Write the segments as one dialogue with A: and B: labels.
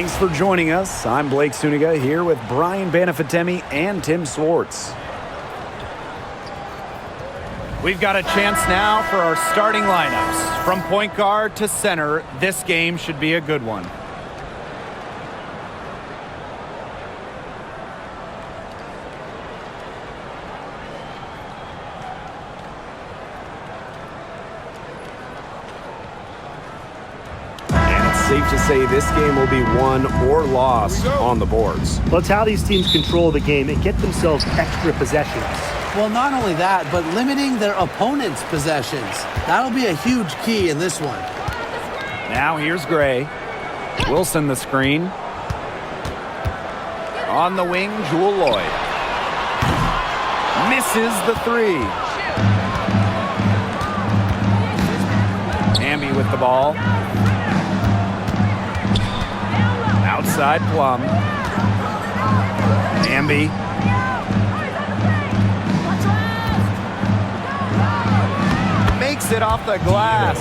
A: Thanks for joining us. I'm Blake Suniga here with Brian Banafitemi and Tim Swartz. We've got a chance now for our starting lineups. From point guard to center, this game should be a good one. Safe to say this game will be won or lost on the boards.
B: Well, it's how these teams control the game and get themselves extra possessions.
C: Well, not only that, but limiting their opponent's possessions. That'll be a huge key in this one.
A: Now here's Gray. Wilson the screen. On the wing, Jewel Lloyd. Misses the three. Hamby with the ball. Outside Plum. Hamby. Makes it off the glass.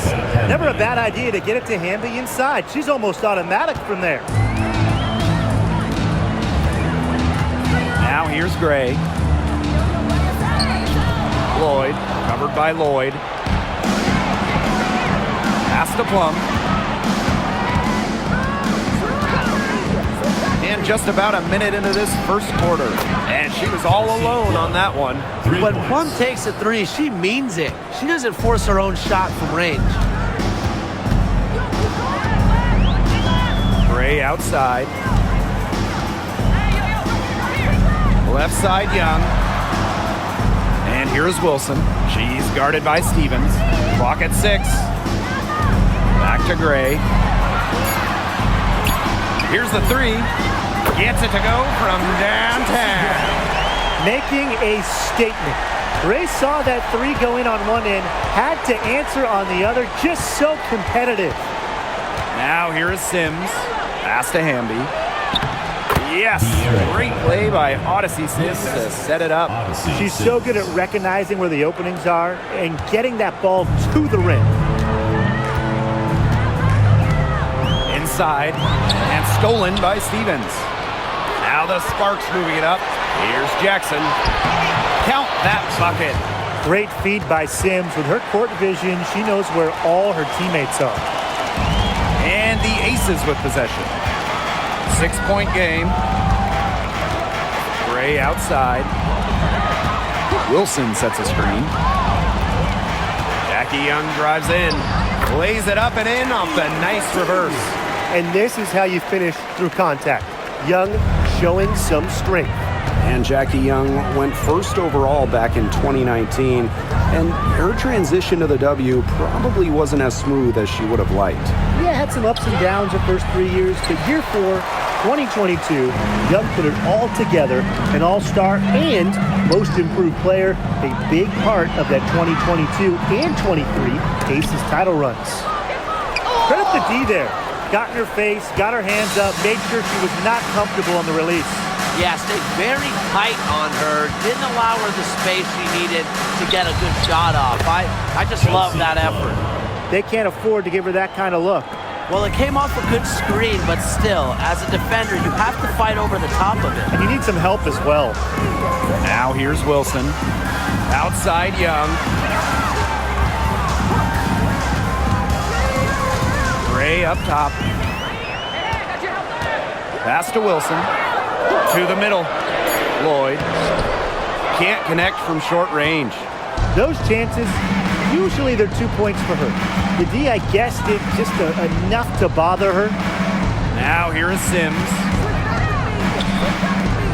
B: Never a bad idea to get it to Hamby inside. She's almost automatic from there.
A: Now here's Gray. Lloyd, covered by Lloyd. Pass to Plum. And just about a minute into this first quarter. And she was all alone on that one.
C: When Plum takes a three, she means it. She doesn't force her own shot from range.
A: Gray outside. Left side Young. And here's Wilson. She's guarded by Stevens. Clock at 6. Back to Gray. Here's the three. Gets it to go from downtown.
B: Making a statement. Gray saw that three go in on one end, had to answer on the other. Just so competitive.
A: Now here is Sims. Pass to Hamby. Yes, great play by Odyssey Sims to set it up.
B: She's so good at recognizing where the openings are and getting that ball to the rim.
A: Inside and stolen by Stevens. Now the Sparks moving it up. Here's Jackson. Count that bucket.
B: Great feed by Sims. With her court vision, she knows where all her teammates are.
A: And the Aces with possession. 6-point game. Gray outside. Wilson sets a screen. Jackie Young drives in. Lays it up and in off the nice reverse.
B: And this is how you finish through contact. Young showing some strength.
D: And Jackie Young went first overall back in 2019, and her transition to the W probably wasn't as smooth as she would have liked.
B: Yeah, had some ups and downs her first 3 years, but year 4, 2022, Young put it all together, an all-star and most improved player, a big part of that 2022 and 23 ACES title runs. Credit the D there. Got in her face, got her hands up, made sure she was not comfortable on the release.
C: Yeah, stayed very tight on her. Didn't allow her the space she needed to get a good shot off. I just love that effort.
B: They can't afford to give her that kind of look.
C: Well, it came off a good screen, but still, as a defender, you have to fight over the top of it.
B: And you need some help as well.
A: Now here's Wilson. Outside Young. Gray up top. Pass to Wilson. To the middle. Lloyd. Can't connect from short range.
B: Those chances, usually they're 2 points for her. The D, I guess, did just enough to bother her.
A: Now here is Sims.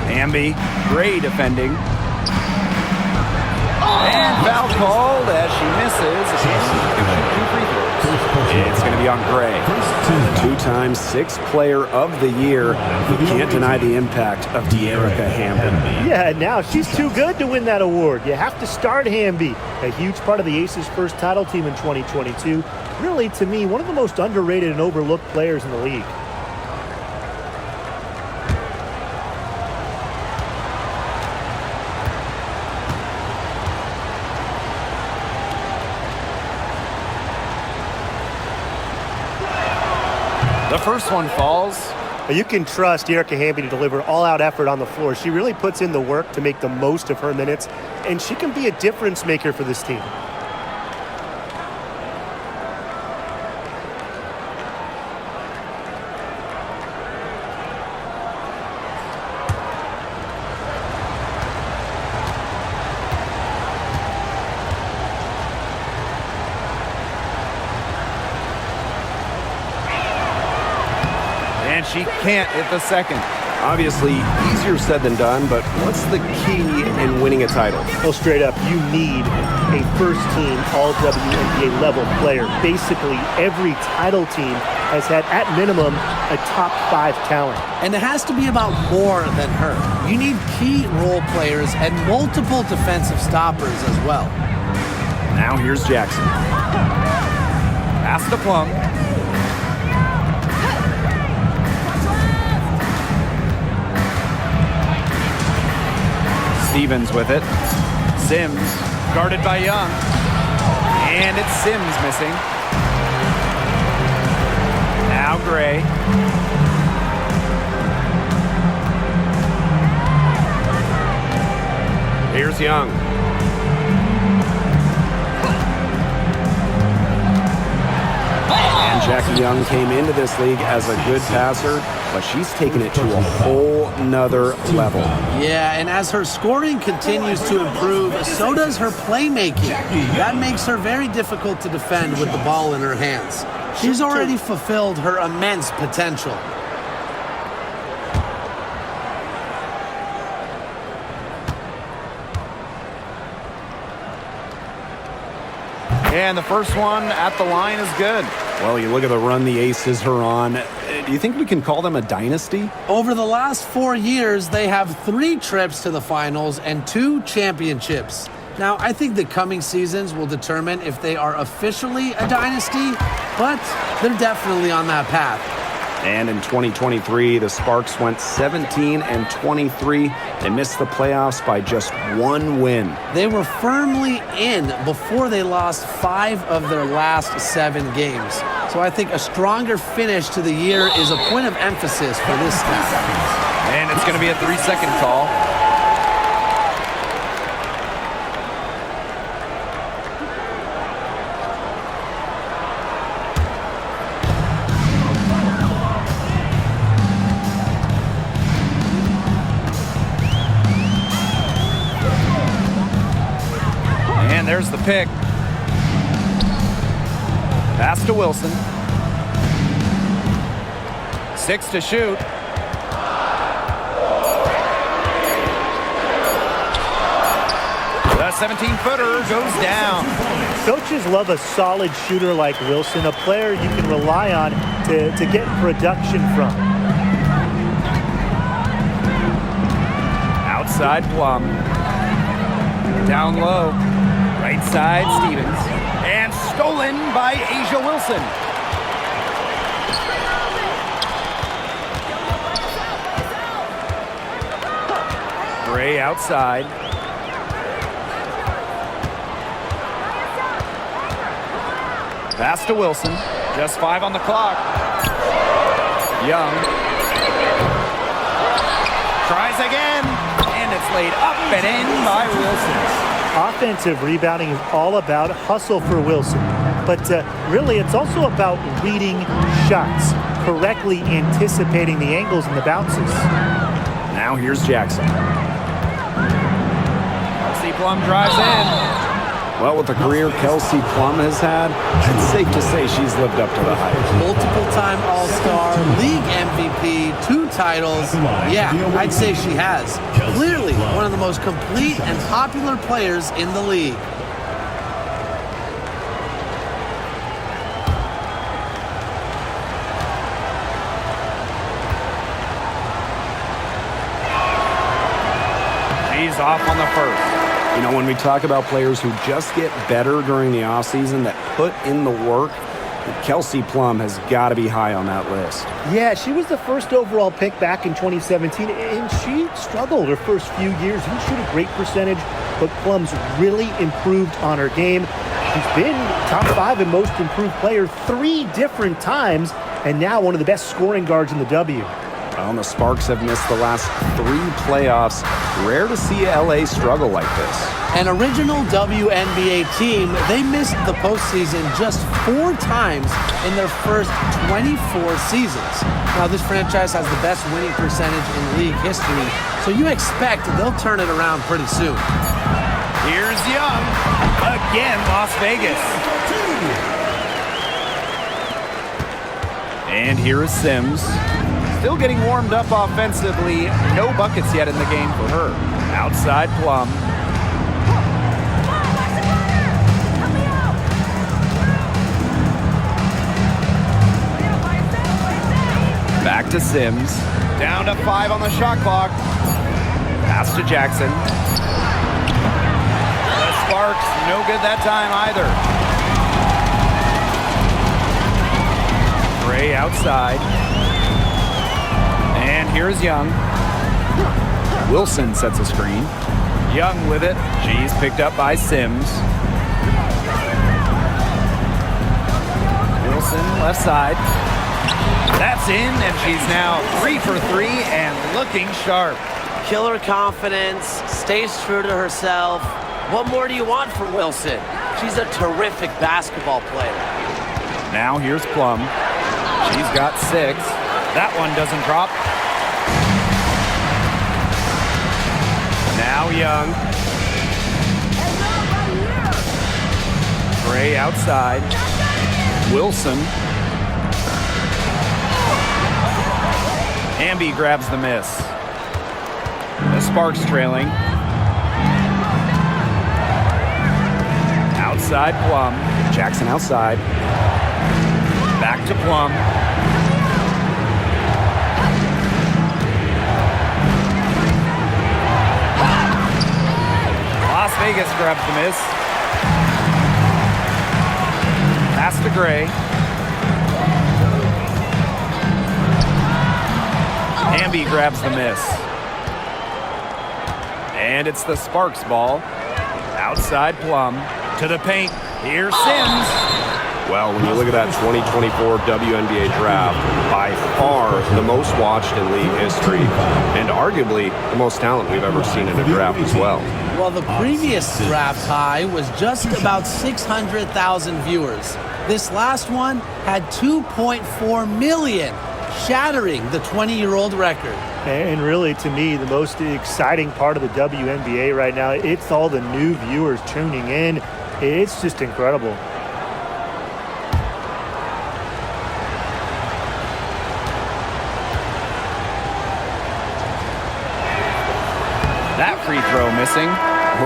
A: Hamby. Gray defending. And foul called as she misses. It's going to be on Gray.
D: Two-time sixth player of the year. You can't deny the impact of De'Erica Hamby.
B: Yeah, now she's too good to win that award. You have to start Hamby. A huge part of the Aces' first title team in 2022. Really, to me, one of the most underrated and overlooked players in the league.
A: The first one falls.
B: You can trust Erica Hamby to deliver all-out effort on the floor. She really puts in the work to make the most of her minutes, and she can be a difference maker for this team.
A: And she can't hit the second.
D: Obviously, easier said than done, but what's the key in winning a title?
B: Well, straight up, you need a first-team all-WNBA level player. Basically, every title team has had, at minimum, a top 5 talent.
C: And it has to be about more than her. You need key role players and multiple defensive stoppers as well.
A: Now here's Jackson. Pass to Plum. Stevens with it. Sims guarded by Young. And it's Sims missing. Now Gray.
D: Here's Young. And Jackie Young came into this league as a good passer, but she's taken it to a whole nother level.
C: Yeah, and as her scoring continues to improve, so does her playmaking. That makes her very difficult to defend with the ball in her hands. She's already fulfilled her immense potential.
A: And the first one at the line is good.
D: Well, you look at the run the Aces are on. Do you think we can call them a dynasty?
C: Over the last 4 years, they have 3 trips to the finals and 2 championships. Now, I think the coming seasons will determine if they are officially a dynasty, but they're definitely on that path.
D: And in 2023, the Sparks went 17-23 and missed the playoffs by just 1 win.
C: They were firmly in before they lost 5 of their last 7 games. So I think a stronger finish to the year is a point of emphasis for this staff.
A: And it's going to be a 3-second call. And there's the pick. Pass to Wilson. 6 to shoot. The 17-footer goes down.
B: Coaches love a solid shooter like Wilson, a player you can rely on to get production from.
A: Outside Plum. Down low. Right side Stevens. And stolen by Asia Wilson. Gray outside. Pass to Wilson. Just 5 on the clock. Young. Tries again. And it's laid up and in by Wilson.
B: Offensive rebounding is all about hustle for Wilson. But really, it's also about reading shots, correctly anticipating the angles and the bounces.
D: Now here's Jackson.
A: Kelsey Plum drives in.
D: Well, with the career Kelsey Plum has had, it's safe to say she's lived up to the hype.
C: Multiple-time All-Star, league MVP, 2 titles. Yeah, I'd say she has. Clearly one of the most complete and popular players in the league.
A: She's off on the first.
D: You know, when we talk about players who just get better during the offseason, that put in the work, Kelsey Plum has got to be high on that list.
B: Yeah, she was the first overall pick back in 2017, and she struggled her first few years. Didn't shoot a great percentage, but Plum's really improved on her game. She's been top 5 in most improved player 3 different times, and now one of the best scoring guards in the W.
D: Well, the Sparks have missed the last 3 playoffs. Rare to see LA struggle like this.
C: An original WNBA team, they missed the postseason just 4 times in their first 24 seasons. Now, this franchise has the best winning percentage in league history, so you expect they'll turn it around pretty soon.
A: Here's Young. Again, Las Vegas. And here is Sims. Still getting warmed up offensively. No buckets yet in the game for her. Outside Plum. Back to Sims. Down to 5 on the shot clock. Pass to Jackson. The Sparks, no good that time either. Gray outside. And here's Young. Wilson sets a screen. Young with it. She's picked up by Sims. Wilson left side. That's in, and she's now 3 for 3 and looking sharp.
E: Killer confidence, stays true to herself. What more do you want from Wilson? She's a terrific basketball player.
A: Now here's Plum. She's got 6. That one doesn't drop. Now Young. Gray outside. Wilson. Amby grabs the miss. The Sparks trailing. Outside Plum.
D: Jackson outside.
A: Back to Plum. Las Vegas grabs the miss. Pass to Gray. Amby grabs the miss. And it's the Sparks ball. Outside Plum. To the paint. Here's Sims.
F: Well, when you look at that 2024 WNBA draft, by far the most watched in league history, and arguably the most talent we've ever seen in a draft as well.
C: Well, the previous draft high was just about 600,000 viewers. This last one had 2.4 million, shattering the 20-year-old record.
B: And really, to me, the most exciting part of the WNBA right now, it's all the new viewers tuning in. It's just incredible.
A: That free throw missing.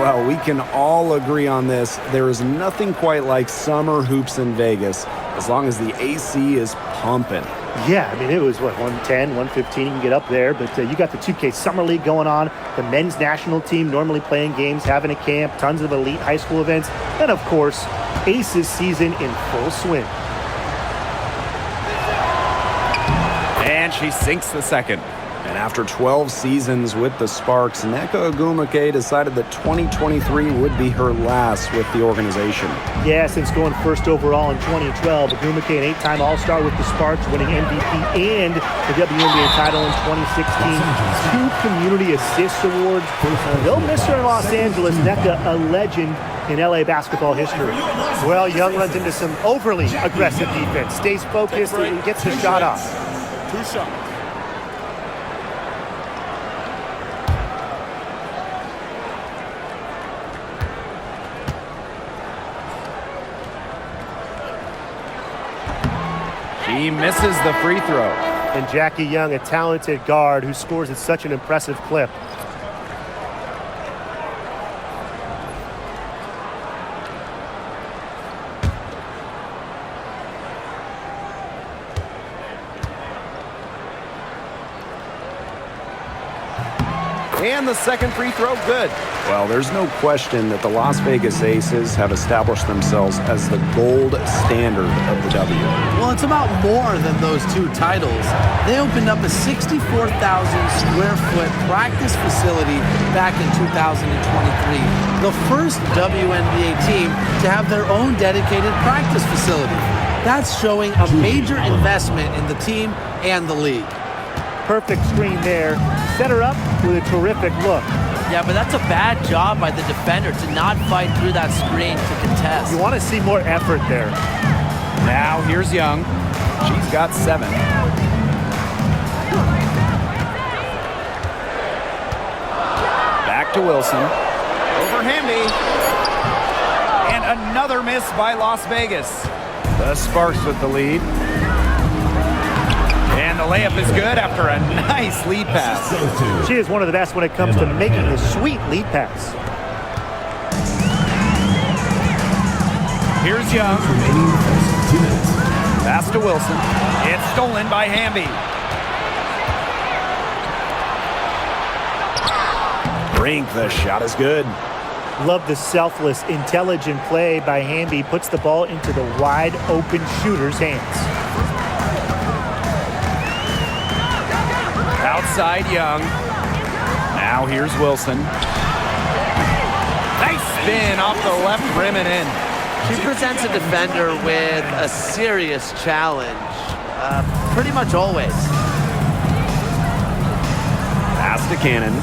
D: Well, we can all agree on this. There is nothing quite like summer hoops in Vegas, as long as the AC is pumping.
B: Yeah, I mean, it was, 110, 115, you can get up there, but you got the 2K Summer League going on, the men's national team normally playing games, having a camp, tons of elite high school events, and of course, ACES season in full swing.
A: And she sinks the second.
D: And after 12 seasons with the Sparks, Nneka Ogwumike decided that 2023 would be her last with the organization.
B: Yeah, since going first overall in 2012, Ogwumike, an 8-time All-Star with the Sparks, winning MVP and the WNBA title in 2016. 2 community assist awards. They'll miss her in Los Angeles. Nneka, a legend in LA basketball history. Well, Young runs into some overly aggressive defense, stays focused, and gets the shot off.
G: 2 shots.
A: He misses the free throw.
B: And Jackie Young, a talented guard who scores at such an impressive clip.
A: And the second free throw, good.
D: Well, there's no question that the Las Vegas Aces have established themselves as the gold standard of the W.
C: Well, it's about more than those 2 titles. They opened up a 64,000 square foot practice facility back in 2023. The first WNBA team to have their own dedicated practice facility. That's showing a major investment in the team and the league.
B: Perfect screen there. Set her up with a terrific look.
E: Yeah, but that's a bad job by the defender to not fight through that screen to contest.
B: You want to see more effort there.
A: Now here's Young. She's got 7. Back to Wilson. Over Hamby. And another miss by Las Vegas. The Sparks with the lead. And the layup is good after a nice lead pass.
B: She is one of the best when it comes to making the sweet lead pass.
A: Here's Young. Pass to Wilson. It's stolen by Hamby. Brink, the shot is good.
B: Love the selfless, intelligent play by Hamby. Puts the ball into the wide open shooter's hands.
A: Outside Young. Now here's Wilson. Nice spin off the left rim and in.
E: She presents a defender with a serious challenge, pretty much always.
A: Pass to Cannon.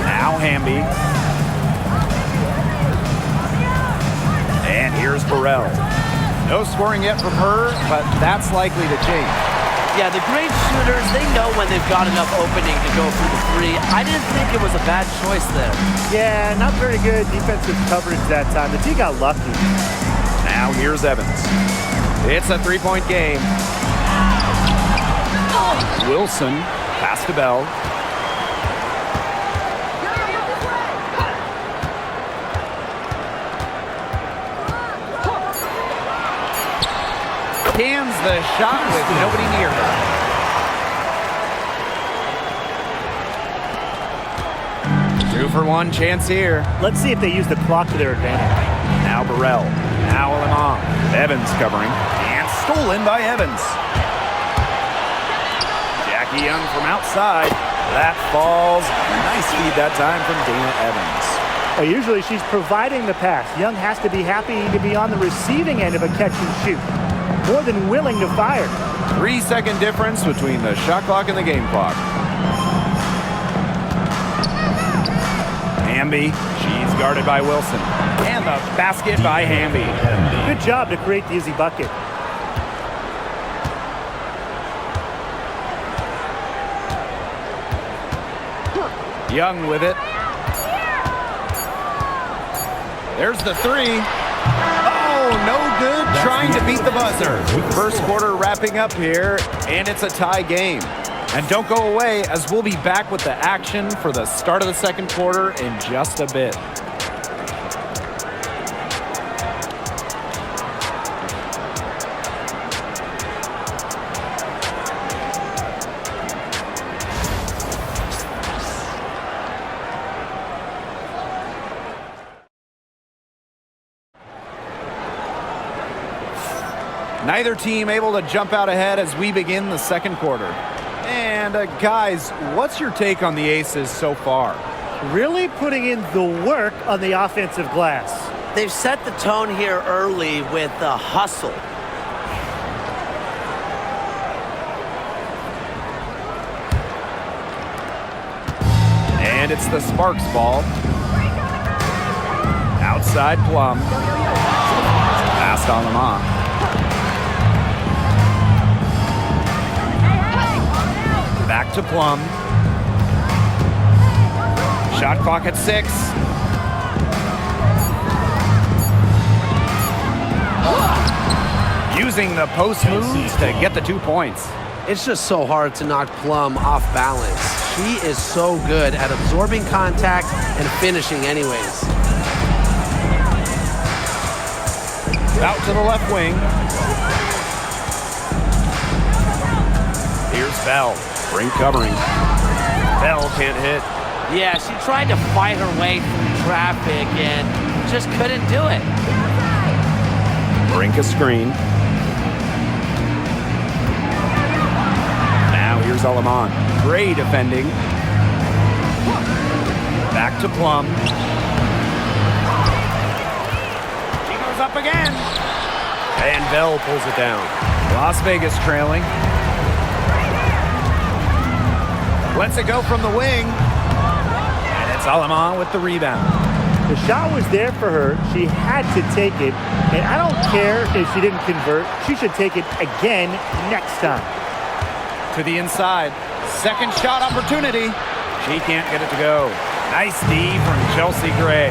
A: Now Hamby. And here's Burrell. No scoring yet from her, but that's likely to change.
E: Yeah, the great shooters, they know when they've got enough opening to go for the three. I didn't think it was a bad choice there.
B: Yeah, not very good defensive coverage that time. The team got lucky.
A: Now here's Evans. It's a 3-point game. Wilson, pass to Bell. Cans the shot with nobody near her. Two for one chance here.
B: Let's see if they use the clock to their advantage.
A: Now Burrell. Now Limon. Evans covering. And stolen by Evans. Jackie Young from outside. That falls. Nice feed that time from Dana Evans.
B: Well, usually she's providing the pass. Young has to be happy to be on the receiving end of a catch and shoot. More than willing to fire.
A: 3-second difference between the shot clock and the game clock. Hamby, she's guarded by Wilson. And the basket by Hamby.
B: Good job to create the easy bucket.
A: Young with it. There's the three. Oh, no good. Trying to beat the buzzer. First quarter wrapping up here, and it's a tie game. And don't go away, as we'll be back with the action for the start of the second quarter in just a bit. Neither team able to jump out ahead as we begin the second quarter. And guys, what's your take on the Aces so far?
B: Really putting in the work on the offensive glass.
E: They've set the tone here early with the hustle.
A: And it's the Sparks ball. Outside Plum. Passed on Lamont. Back to Plum. Shot clock at 6. Using the post moves to get the 2 points.
C: It's just so hard to knock Plum off balance. She is so good at absorbing contact and finishing anyways.
A: Out to the left wing. Here's Bell. Brink covering. Bell can't hit.
E: Yeah, she tried to fight her way through traffic and just couldn't do it.
A: Brink a screen. Now here's Alaman. Great defending. Back to Plum. She goes up again. And Bell pulls it down. Las Vegas trailing. Lets it go from the wing. And it's Alaman with the rebound.
B: The shot was there for her. She had to take it. And I don't care if she didn't convert. She should take it again next time.
A: To the inside. Second shot opportunity. She can't get it to go. Nice D from Chelsea Gray.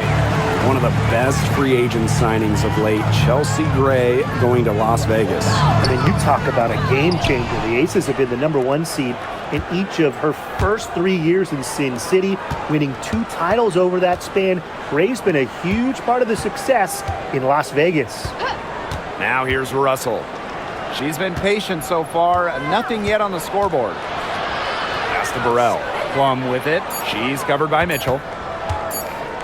D: One of the best free agent signings of late, Chelsea Gray going to Las Vegas.
B: And then you talk about a game changer. The Aces have been the #1 seed in each of her first 3 years in Sin City, winning 2 titles over that span. Gray's been a huge part of the success in Las Vegas.
A: Now here's Russell. She's been patient so far. Nothing yet on the scoreboard. Pass to Burrell. Plum with it. She's covered by Mitchell.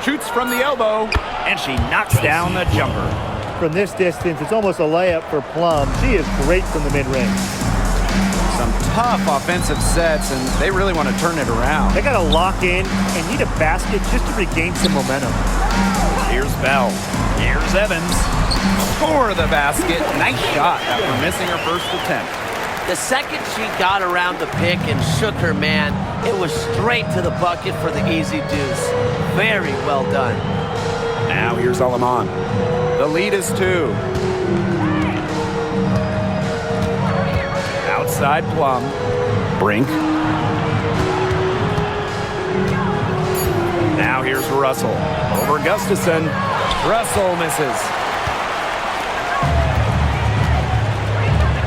A: Shoots from the elbow, and she knocks down the jumper.
B: From this distance, it's almost a layup for Plum. She is great from the mid-range.
A: Some tough offensive sets, and they really want to turn it around.
B: They got to lock in and need a basket just to regain some momentum.
A: Here's Bell. Here's Evans. For the basket. Nice shot after missing her first attempt.
E: The second she got around the pick and shook her man, it was straight to the bucket for the easy deuce. Very well done.
D: Now here's Alaman.
A: The lead is 2. Outside Plum.
D: Brink.
A: Now here's Russell. Over Gustafson. Russell misses.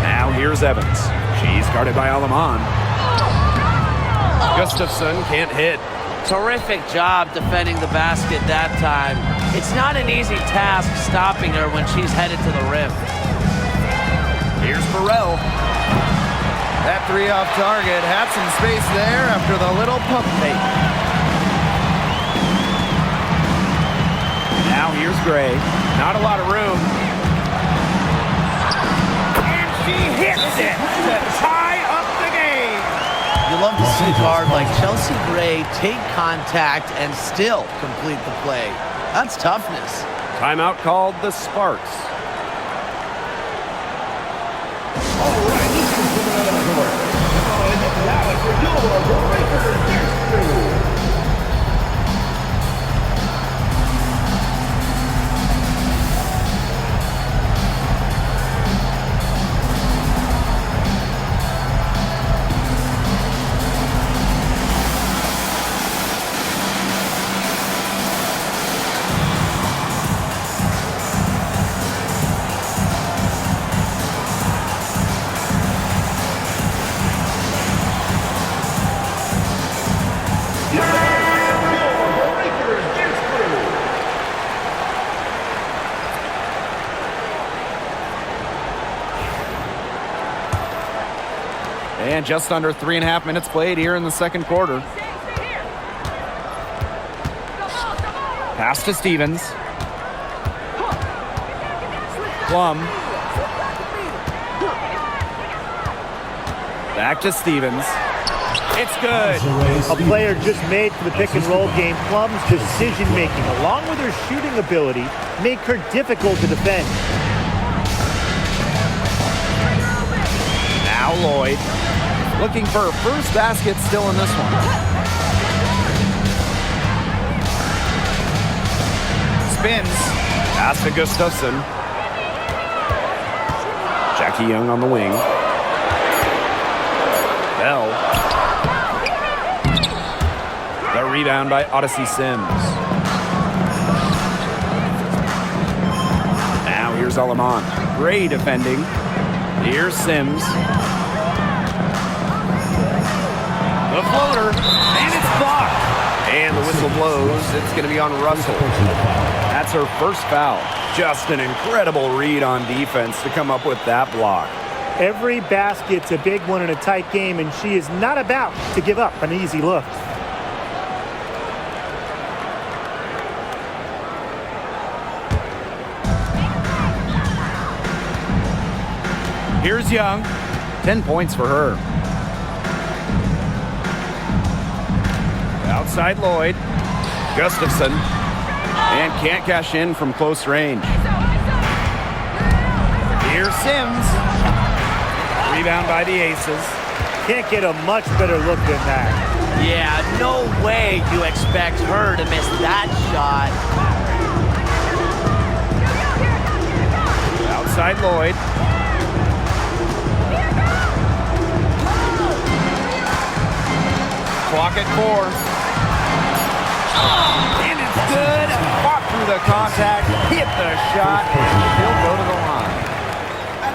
A: Now here's Evans. She's guarded by Alaman. Gustafson can't hit.
E: Terrific job defending the basket that time. It's not an easy task stopping her when she's headed to the rim.
A: Here's Burrell. That 3 off target had some space there after the little pump fake. Now here's Gray. Not a lot of room. And she hits it to tie up the game.
E: You love to see a guard like Chelsea Gray take contact and still complete the play. That's toughness.
A: Timeout called the Sparks. And just under 3.5 minutes played here in the second quarter. Pass to Stevens. Plum. Back to Stevens. It's good.
B: A player just made for the pick and roll game. Plum's decision making, along with her shooting ability, make her difficult to defend.
A: Now Lloyd. Looking for her first basket still in this one. Spins. Pass to Gustafson.
D: Jackie Young on the wing.
A: Bell. The rebound by Odyssey Sims.
D: Now here's Alaman.
A: Gray defending. Here's Sims. The floater, and it's blocked. And the whistle blows. It's going to be on Russell. That's her first foul.
D: Just an incredible read on defense to come up with that block.
B: Every basket's a big one in a tight game, and she is not about to give up an easy look.
A: Here's Young. 10 points for her. Outside Lloyd. Gustafson. And can't cash in from close range. Here's Sims. Rebound by the Aces.
B: Can't get a much better look than that.
E: Yeah, no way you expect her to miss that shot.
A: Outside Lloyd. Clock at 4. And it's good. Fought through the contact, hit the shot, and he'll go to the line.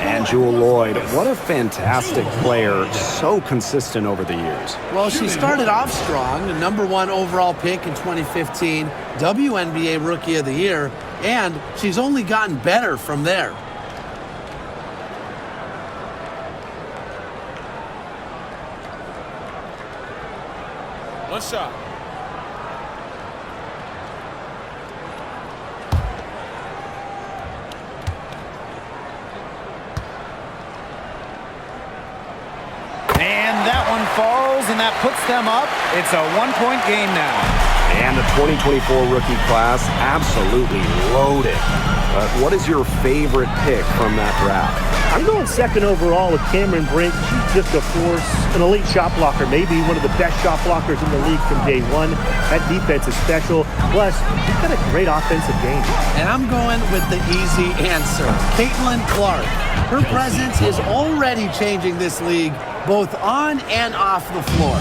D: And Jewel Lloyd, what a fantastic player, so consistent over the years.
C: Well, she started off strong, the #1 overall pick in 2015, WNBA Rookie of the Year, and she's only gotten better from there.
A: One shot. And that one falls, and that puts them up. It's a 1-point game now.
D: And the 2024 rookie class, absolutely loaded. But what is your favorite pick from that draft?
B: I'm going second overall with Cameron Brink. She's just a force, an elite shot blocker, maybe one of the best shot blockers in the league from day one. That defense is special. Plus, she's got a great offensive game.
C: And I'm going with the easy answer, Caitlin Clark. Her presence is already changing this league, both on and off the floor.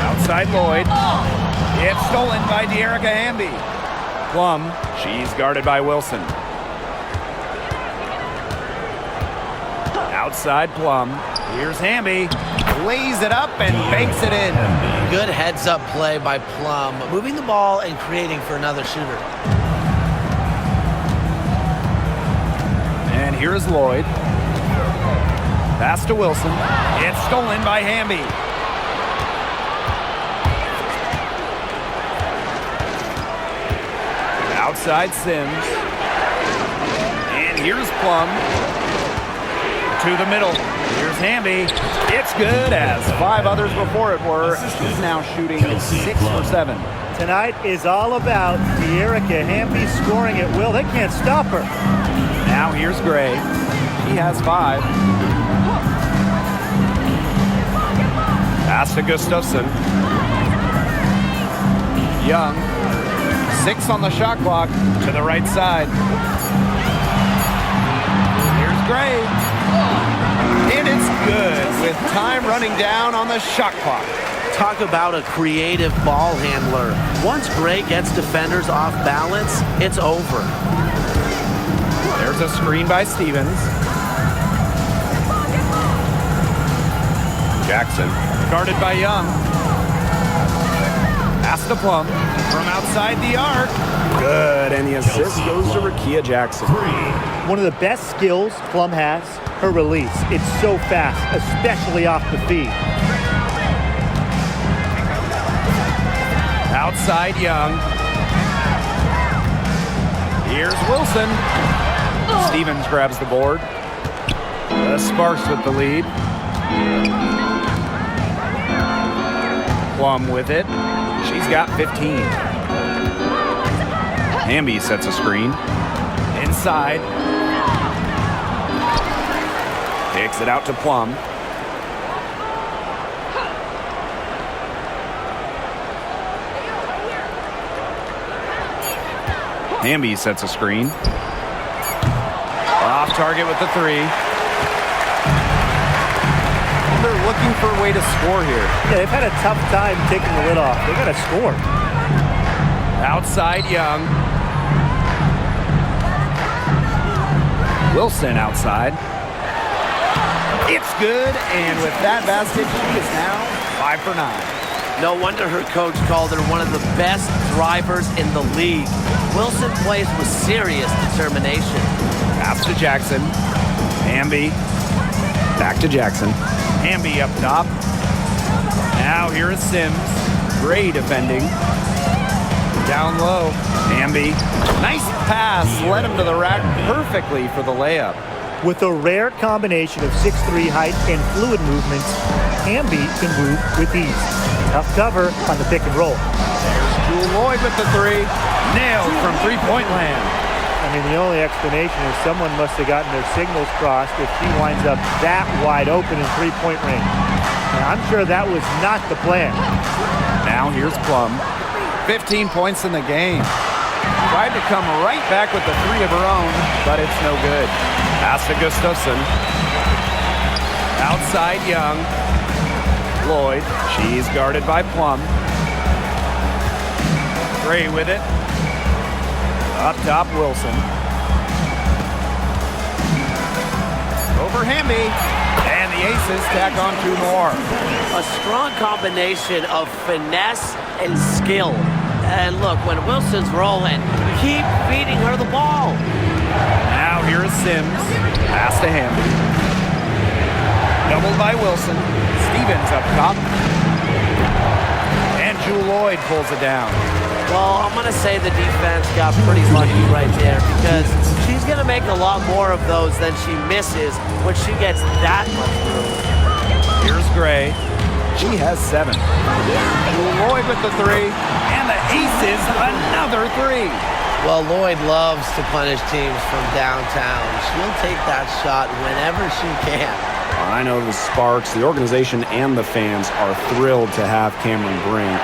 A: Outside Lloyd. It's stolen by De'Erica Hamby. Plum, she's guarded by Wilson. Outside Plum. Here's Hamby. Lays it up and banks it in.
E: Good heads-up play by Plum, moving the ball and creating for another shooter.
A: And here's Lloyd. Pass to Wilson. It's stolen by Hamby. Outside Sims. And here's Plum. To the middle. Here's Hamby. It's good, as 5 others before it were. She's now shooting 6 for 7.
B: Tonight is all about De'Erica Hamby scoring at will. They can't stop her.
A: Now here's Gray. He has 5. Pass to Gustafson. Young. 6 on the shot clock to the right side. Here's Gray. And it's good with time running down on the shot clock.
E: Talk about a creative ball handler. Once Gray gets defenders off balance, it's over.
A: There's a screen by Stevens. Jackson, guarded by Young. Pass to Plum from outside the arc.
D: Good, and the assist goes to Rakia Jackson.
B: One of the best skills Plum has, her release. It's so fast, especially off the feet.
A: Outside Young. Here's Wilson. Stevens grabs the board. Sparks with the lead. Plum with it. She's got 15. Hamby sets a screen. Inside. Takes it out to Plum. Hamby sets a screen. Off target with the 3. They're looking for a way to score here.
B: Yeah, they've had a tough time taking the lid off. They got to score.
A: Outside Young. Wilson outside. It's good, and with that basket, she is now 5 for 9.
E: No wonder her coach called her one of the best drivers in the league. Wilson plays with serious determination.
A: Pass to Jackson. Hamby. Back to Jackson. Hamby up top. Now here is Sims. Gray defending. Down low. Hamby. Nice pass. Led him to the rack perfectly for the layup.
B: With a rare combination of 6'3" height and fluid movements, Hamby can move with ease. Tough cover on the pick and roll.
A: Jewel Lloyd with the 3. Nailed from three-point land.
B: And mean, the only explanation is someone must have gotten their signals crossed if she winds up that wide open in three-point range. Now, I'm sure that was not the plan.
A: Now here's Plum. 15 points in the game. Tried to come right back with the three of her own, but it's no good. Pass to Gustafson. Outside Young. Lloyd. She's guarded by Plum. Gray with it. Up top, Wilson. Over Hamby. And the Aces tack on two more.
E: A strong combination of finesse and skill. And look, when Wilson's rolling, keep feeding her the ball.
A: Now here is Sims. Pass to Hamby. Doubled by Wilson. Stevens up top. And Jewel Lloyd pulls it down.
E: Well, I'm going to say the defense got pretty lucky right there because she's going to make a lot more of those than she misses when she gets that much room.
A: Here's Gray. She has 7. Jewel Lloyd with the three. And the Aces another three.
E: Well, Lloyd loves to punish teams from downtown. She'll take that shot whenever she can.
D: I know the Sparks, the organization, and the fans are thrilled to have Cameron Brink,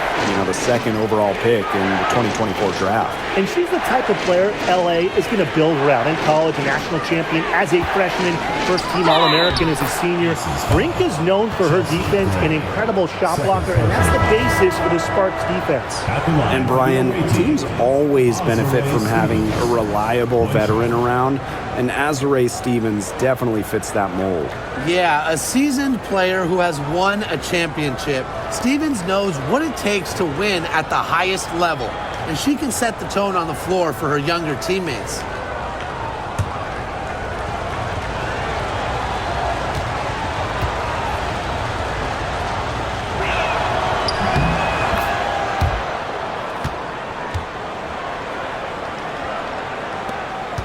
D: the second overall pick in the 2024 draft.
B: And she's the type of player LA is going to build around. In college, a national champion as a freshman, first-team All-American as a senior. Brink is known for her defense, an incredible shot blocker, and that's the basis for the Sparks defense.
D: And Brian, teams always benefit from having a reliable veteran around, and Azurá Stevens definitely fits that mold.
C: Yeah, a seasoned player who has won a championship. Stevens knows what it takes to win at the highest level, and she can set the tone on the floor for her younger teammates.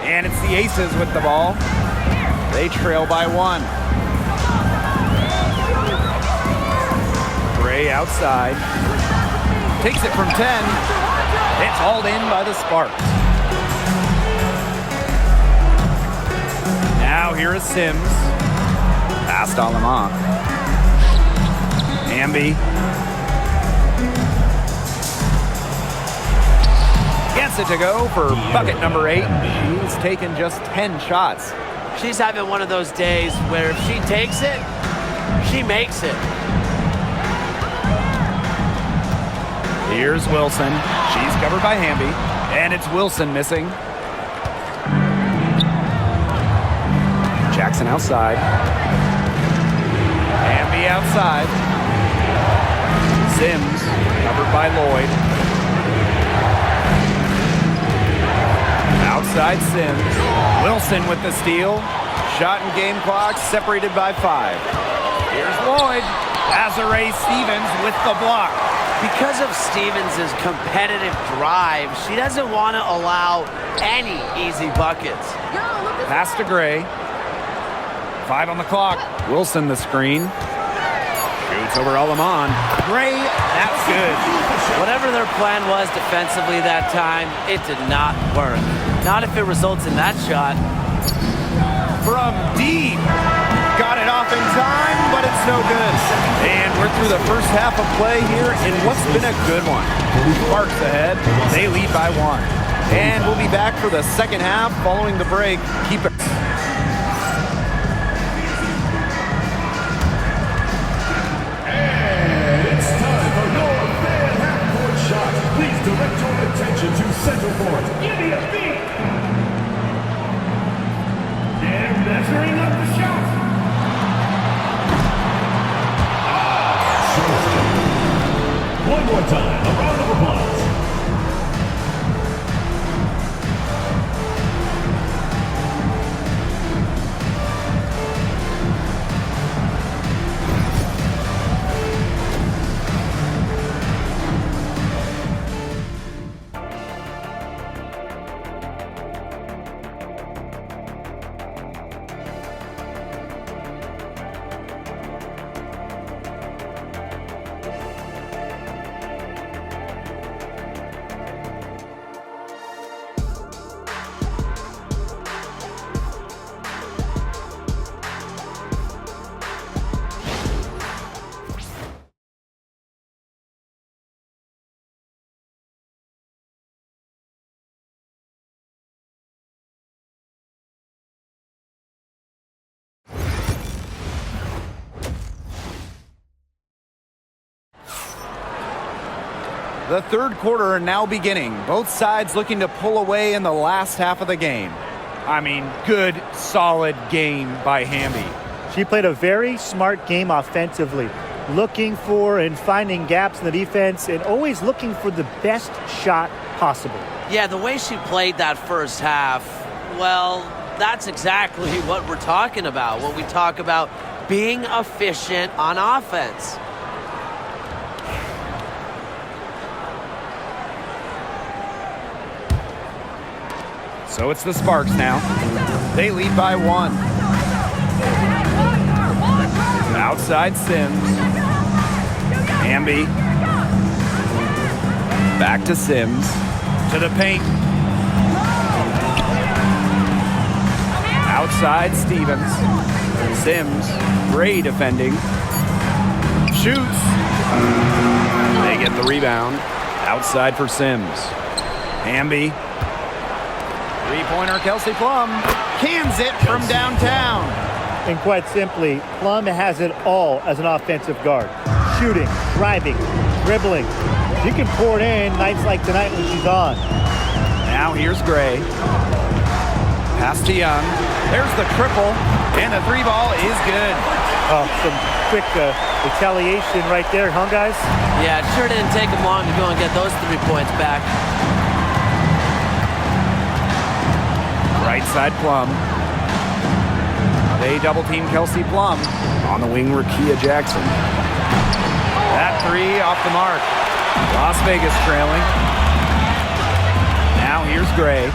A: And it's the Aces with the ball. They trail by 1. Gray outside. Takes it from 10. It's hauled in by the Sparks. Now here is Sims. Past Alamont. Hamby. Gets it to go for bucket number 8. She's taken just 10 shots.
E: She's having one of those days where if she takes it, she makes it.
A: Here's Wilson. She's covered by Hamby. And it's Wilson missing.
D: Jackson outside.
A: Hamby outside. Sims covered by Lloyd. Outside Sims. Wilson with the steal. Shot and game clock separated by 5. Here's Lloyd. Azurá Stevens with the block.
E: Because of Stevens' competitive drive, she doesn't want to allow any easy buckets.
A: Pass to Gray. 5 on the clock. Wilson the screen. Shoots over Alamon. Gray, that's good.
E: Whatever their plan was defensively that time, it did not work. Not if it results in that shot.
A: From deep. Got it off in time, but it's no good. And we're through the first half of play here in what's been a good one. Sparks ahead. They lead by 1. And we'll be back for the second half following the break. Keep it.
G: It's time for your fan half-court shot. Please direct your attention to center court. Give me a beat. They're measuring up the shot. One more time, a round of applause.
A: The third quarter now beginning. Both sides looking to pull away in the last half of the game. I mean, good, solid game by Hamby.
B: She played a very smart game offensively, looking for and finding gaps in the defense and always looking for the best shot possible.
E: Yeah, the way she played that first half, well, that's exactly what we're talking about when we talk about being efficient on offense.
A: So it's the Sparks now. They lead by 1. Outside Sims. Hamby. Back to Sims. To the paint. Outside Stevens. Sims. Gray defending. Shoots. They get the rebound. Outside for Sims. Hamby. Three-pointer Kelsey Plum cans it from downtown.
B: And quite simply, Plum has it all as an offensive guard. Shooting, driving, dribbling. She can pour it in nights like tonight when she's on.
A: Now here's Gray. Pass to Young. There's the triple, and the three ball is good.
B: Oh, some quick retaliation right there, huh, guys?
E: Yeah, it sure didn't take them long to go and get those 3 points back.
A: Right side Plum. They double team Kelsey Plum.
D: On the wing, Rakia Jackson.
A: That three off the mark. Las Vegas trailing. Now here's Gray.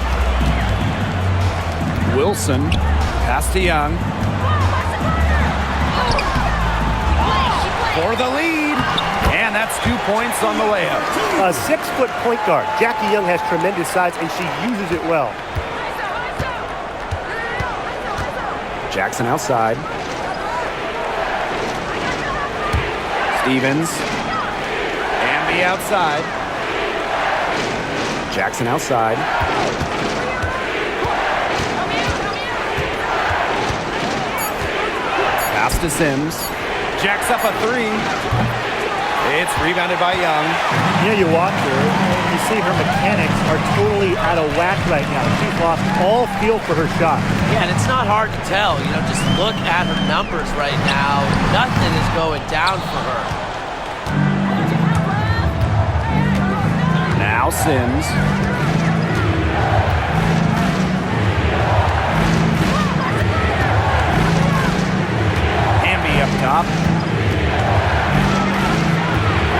A: Wilson. Pass to Young. For the lead. And that's 2 points on the layup.
B: A 6-foot point guard. Jackie Young has tremendous size, and she uses it well.
D: Jackson outside.
A: Stevens. Hamby outside.
D: Jackson outside.
A: Pass to Sims. Jacks up a three. It's rebounded by Young.
B: You know, you watch her, and you see her mechanics are totally out of whack right now. She's lost all feel for her shot.
E: Yeah, and it's not hard to tell. You know, just look at her numbers right now. Nothing is going down for her.
A: Now Sims. Hamby up top.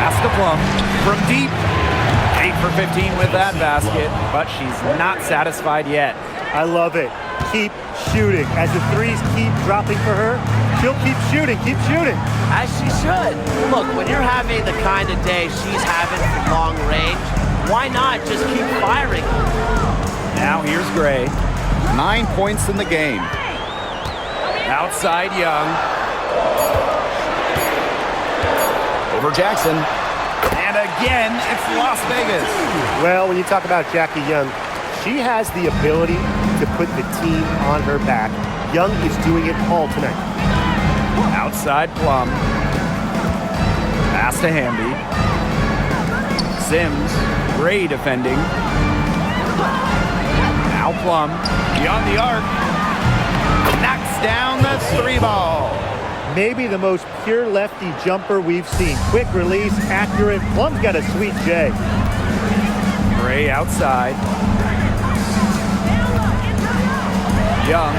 A: Pass to Plum from deep. 8 for 15 with that basket, but she's not satisfied yet.
B: I love it. Keep shooting. As the threes keep dropping for her, she'll keep shooting,
E: As she should. Look, when you're having the kind of day she's having from long range, why not just keep firing?
A: Now here's Gray. 9 points in the game. Outside Young.
D: Over Jackson.
A: And again, it's Las Vegas.
B: Well, when you talk about Jackie Young, she has the ability to put the team on her back. Young is doing it all tonight.
A: Outside Plum. Pass to Hamby. Sims. Gray defending. Now Plum. Beyond the arc. Knocks down the three ball.
B: Maybe the most pure lefty jumper we've seen. Quick release, accurate. Plum's got a sweet J.
A: Gray outside. Young.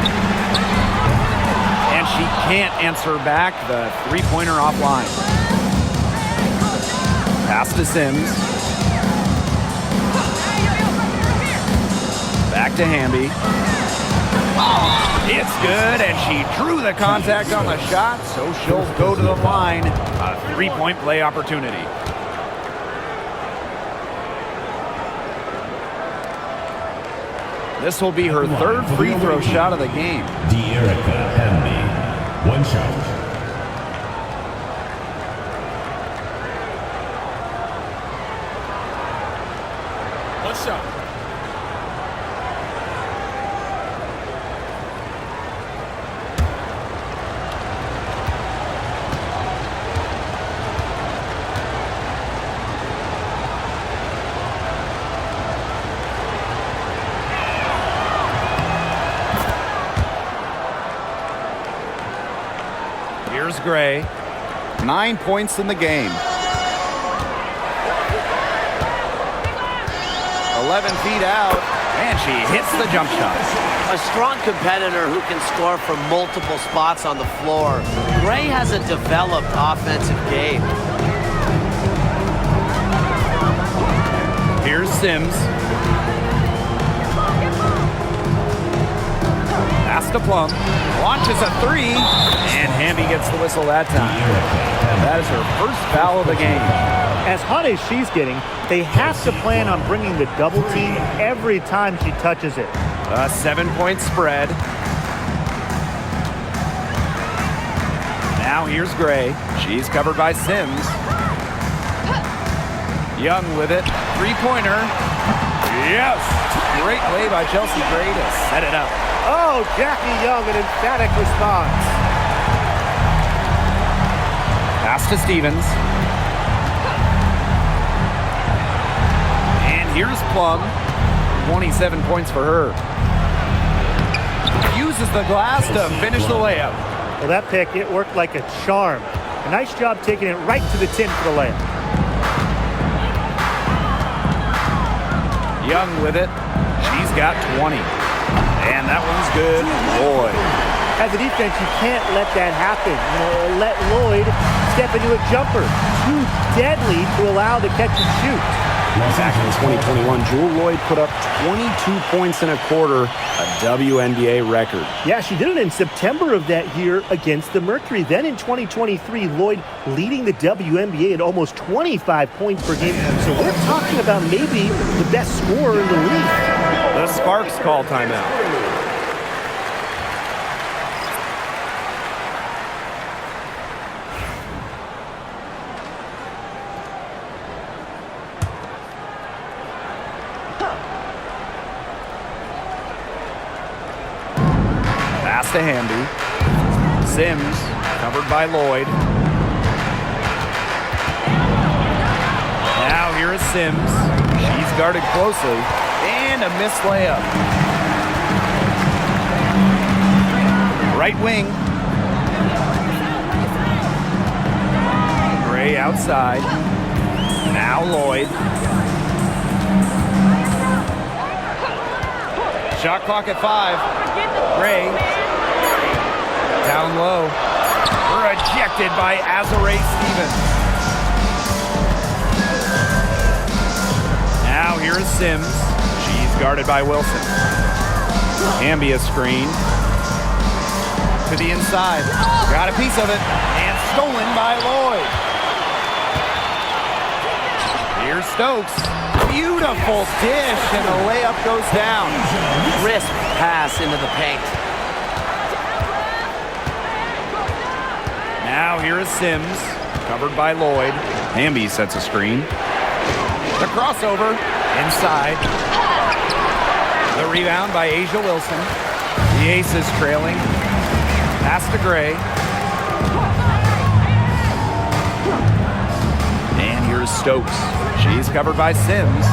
A: And she can't answer back the three-pointer offline. Pass to Sims. Back to Hamby. It's good, and she drew the contact on the shot, so she'll go to the line. A three-point play opportunity. This will be her third free throw shot of the game.
G: De'Erica Hamby. One shot.
H: One shot.
A: Gray. 9 points in the game. 11 feet out, and she hits the jump shot.
E: A strong competitor who can score from multiple spots on the floor. Gray has a developed offensive game.
A: Here's Sims. Pass to Plum. Launches a three, and Hamby gets the whistle that time. That is her first foul of the game.
B: As hot as she's getting, they have to plan on bringing the double team every time she touches it.
A: A 7-point spread. Now here's Gray. She's covered by Sims. Young with it. Three-pointer. Yes! Great play by Chelsea Gray to set it up.
B: Oh, Jackie Young, an emphatic response.
A: Pass to Stevens. And here's Plum. 27 points for her. Uses the glass to finish the layup.
B: Well, that pick, it worked like a charm. A nice job taking it right to the tin for the layup.
A: Young with it. She's got 20. And that one's good. Lloyd.
B: As a defense, you can't let that happen. Let Lloyd step into a jumper. Too deadly to allow the catch and shoot.
D: Back in 2021, Jewel Lloyd put up 22 points in a quarter, a WNBA record.
B: Yeah, she did it in September of that year against the Mercury. Then in 2023, Lloyd leading the WNBA at almost 25 points per game. So we're talking about maybe the best scorer in the league.
F: The Sparks call timeout.
A: To Hamby. Sims covered by Lloyd. Now here is Sims. She's guarded closely. And a missed layup. Right wing. Gray outside. Now Lloyd. Shot clock at 5. Gray. Down low. Rejected by Azurá Stevens. Now here is Sims. She's guarded by Wilson. Hamby a screen. To the inside. Got a piece of it. And stolen by Lloyd. Here's Stokes. Beautiful dish. And the layup goes down.
E: Crisp pass into the paint.
A: Now here is Sims, covered by Lloyd. Hamby sets a screen. The crossover, inside. The rebound by Asia Wilson. The Aces trailing. Pass to Gray. And here's Stokes. She's covered by Sims.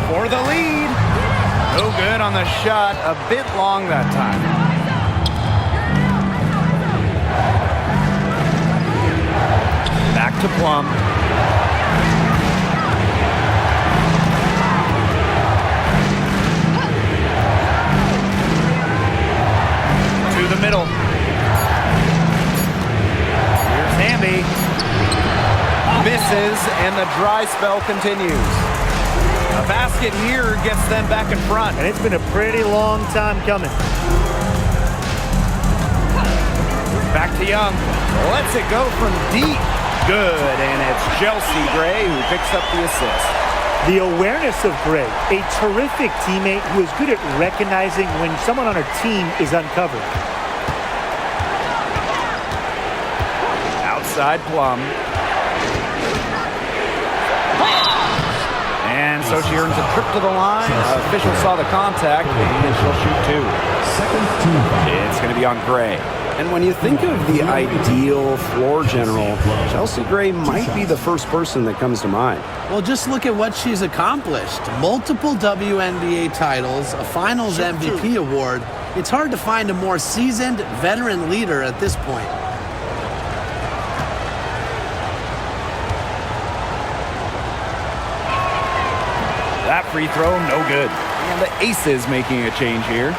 A: For the lead. No good on the shot. A bit long that time. Back to Plum. To the middle. Here's Hamby. Misses, and the dry spell continues. A basket here gets them back in front.
B: And it's been a pretty long time coming.
A: Back to Young. Lets it go from deep. Good, and it's Chelsea Gray who picks up the assist.
B: The awareness of Gray, a terrific teammate who is good at recognizing when someone on her team is uncovered.
A: Outside Plum. And so she earns a trip to the line. Official saw the contact, and she'll shoot two. It's going to be on Gray.
D: And when you think of the ideal floor general, Chelsea Gray might be the first person that comes to mind.
C: Well, just look at what she's accomplished. Multiple WNBA titles, a Finals MVP award, It's hard to find a more seasoned veteran leader at this point.
A: That free throw, no good. And the ACES making a change here.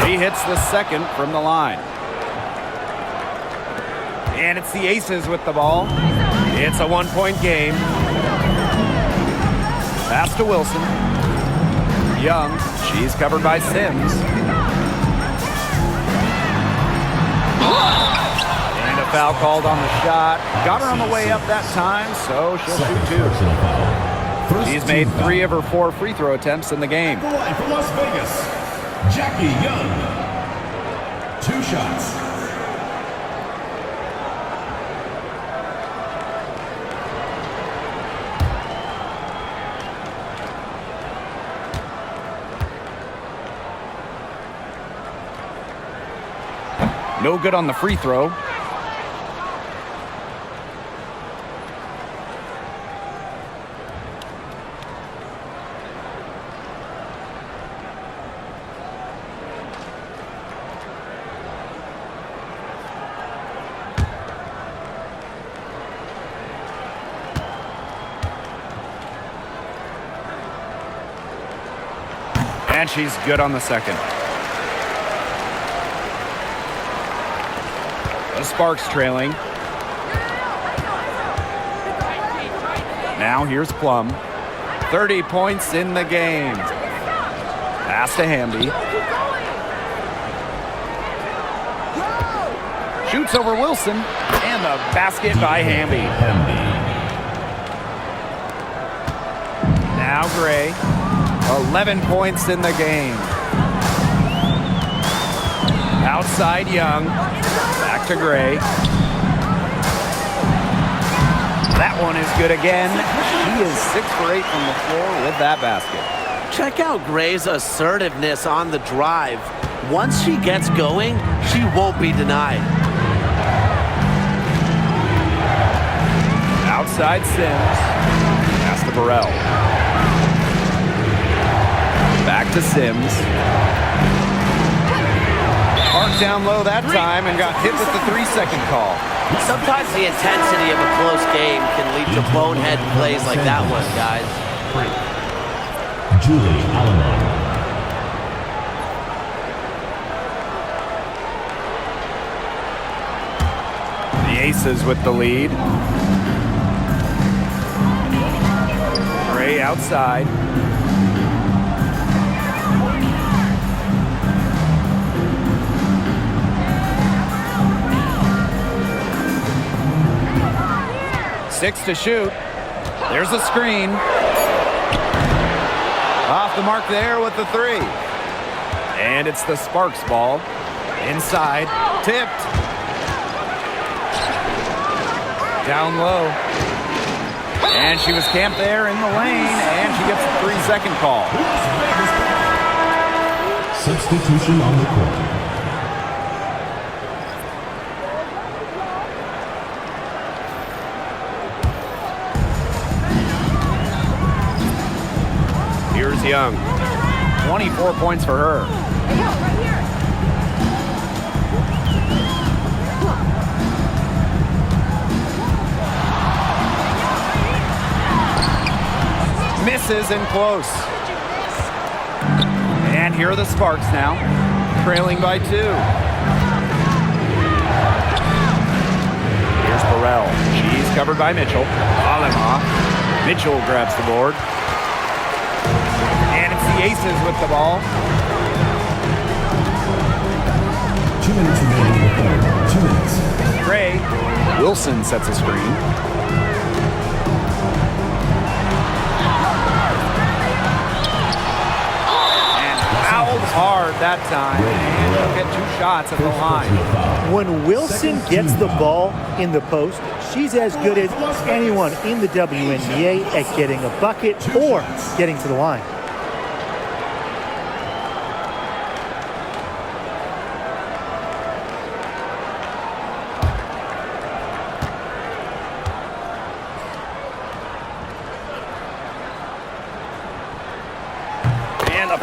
A: He hits the second from the line. And it's the ACES with the ball. It's a one-point game. Pass to Wilson. Young, she's covered by Sims. And a foul called on the shot. Got her on the way up that time, so she'll shoot two. She's made 3 of her 4 free throw attempts in the game.
G: The line for Las Vegas, Jackie Young. 2 shots.
A: No good on the free throw. And she's good on the second. The Sparks trailing. Now here's Plum. 30 points in the game. Pass to Hamby. Shoots over Wilson. And the basket by Hamby. Now Gray. 11 points in the game. Outside Young. Back to Gray. That one is good again. She is 6 for 8 from the floor with that basket.
E: Check out Gray's assertiveness on the drive. Once she gets going, she won't be denied.
A: Outside Sims. Pass to Burrell. Back to Sims. Marked down low that time and got hit with the 3-second call.
E: Sometimes the intensity of a close game can lead to bonehead plays like that one, guys.
G: Julie Allen.
A: The ACES with the lead. Gray outside. Six to shoot. There's a screen. Off the mark there with the 3. And it's the Sparks ball. Inside. Tipped. Down low. And she was camped there in the lane. And she gets a 3-second call.
G: Substitution on the court.
A: Here's Young. 24 points for her. Misses in close. And here are the Sparks now, trailing by 2. Here's Burrell. She's covered by Mitchell. Alema. Mitchell grabs the board. And it's the ACES with the ball.
G: 2 minutes remaining in the third. 2 minutes.
A: Gray. Wilson sets a screen. Hard that time, and he'll get 2 shots at the line.
B: When Wilson gets the ball in the post, she's as good as anyone in the WNBA at getting a bucket or getting to the line.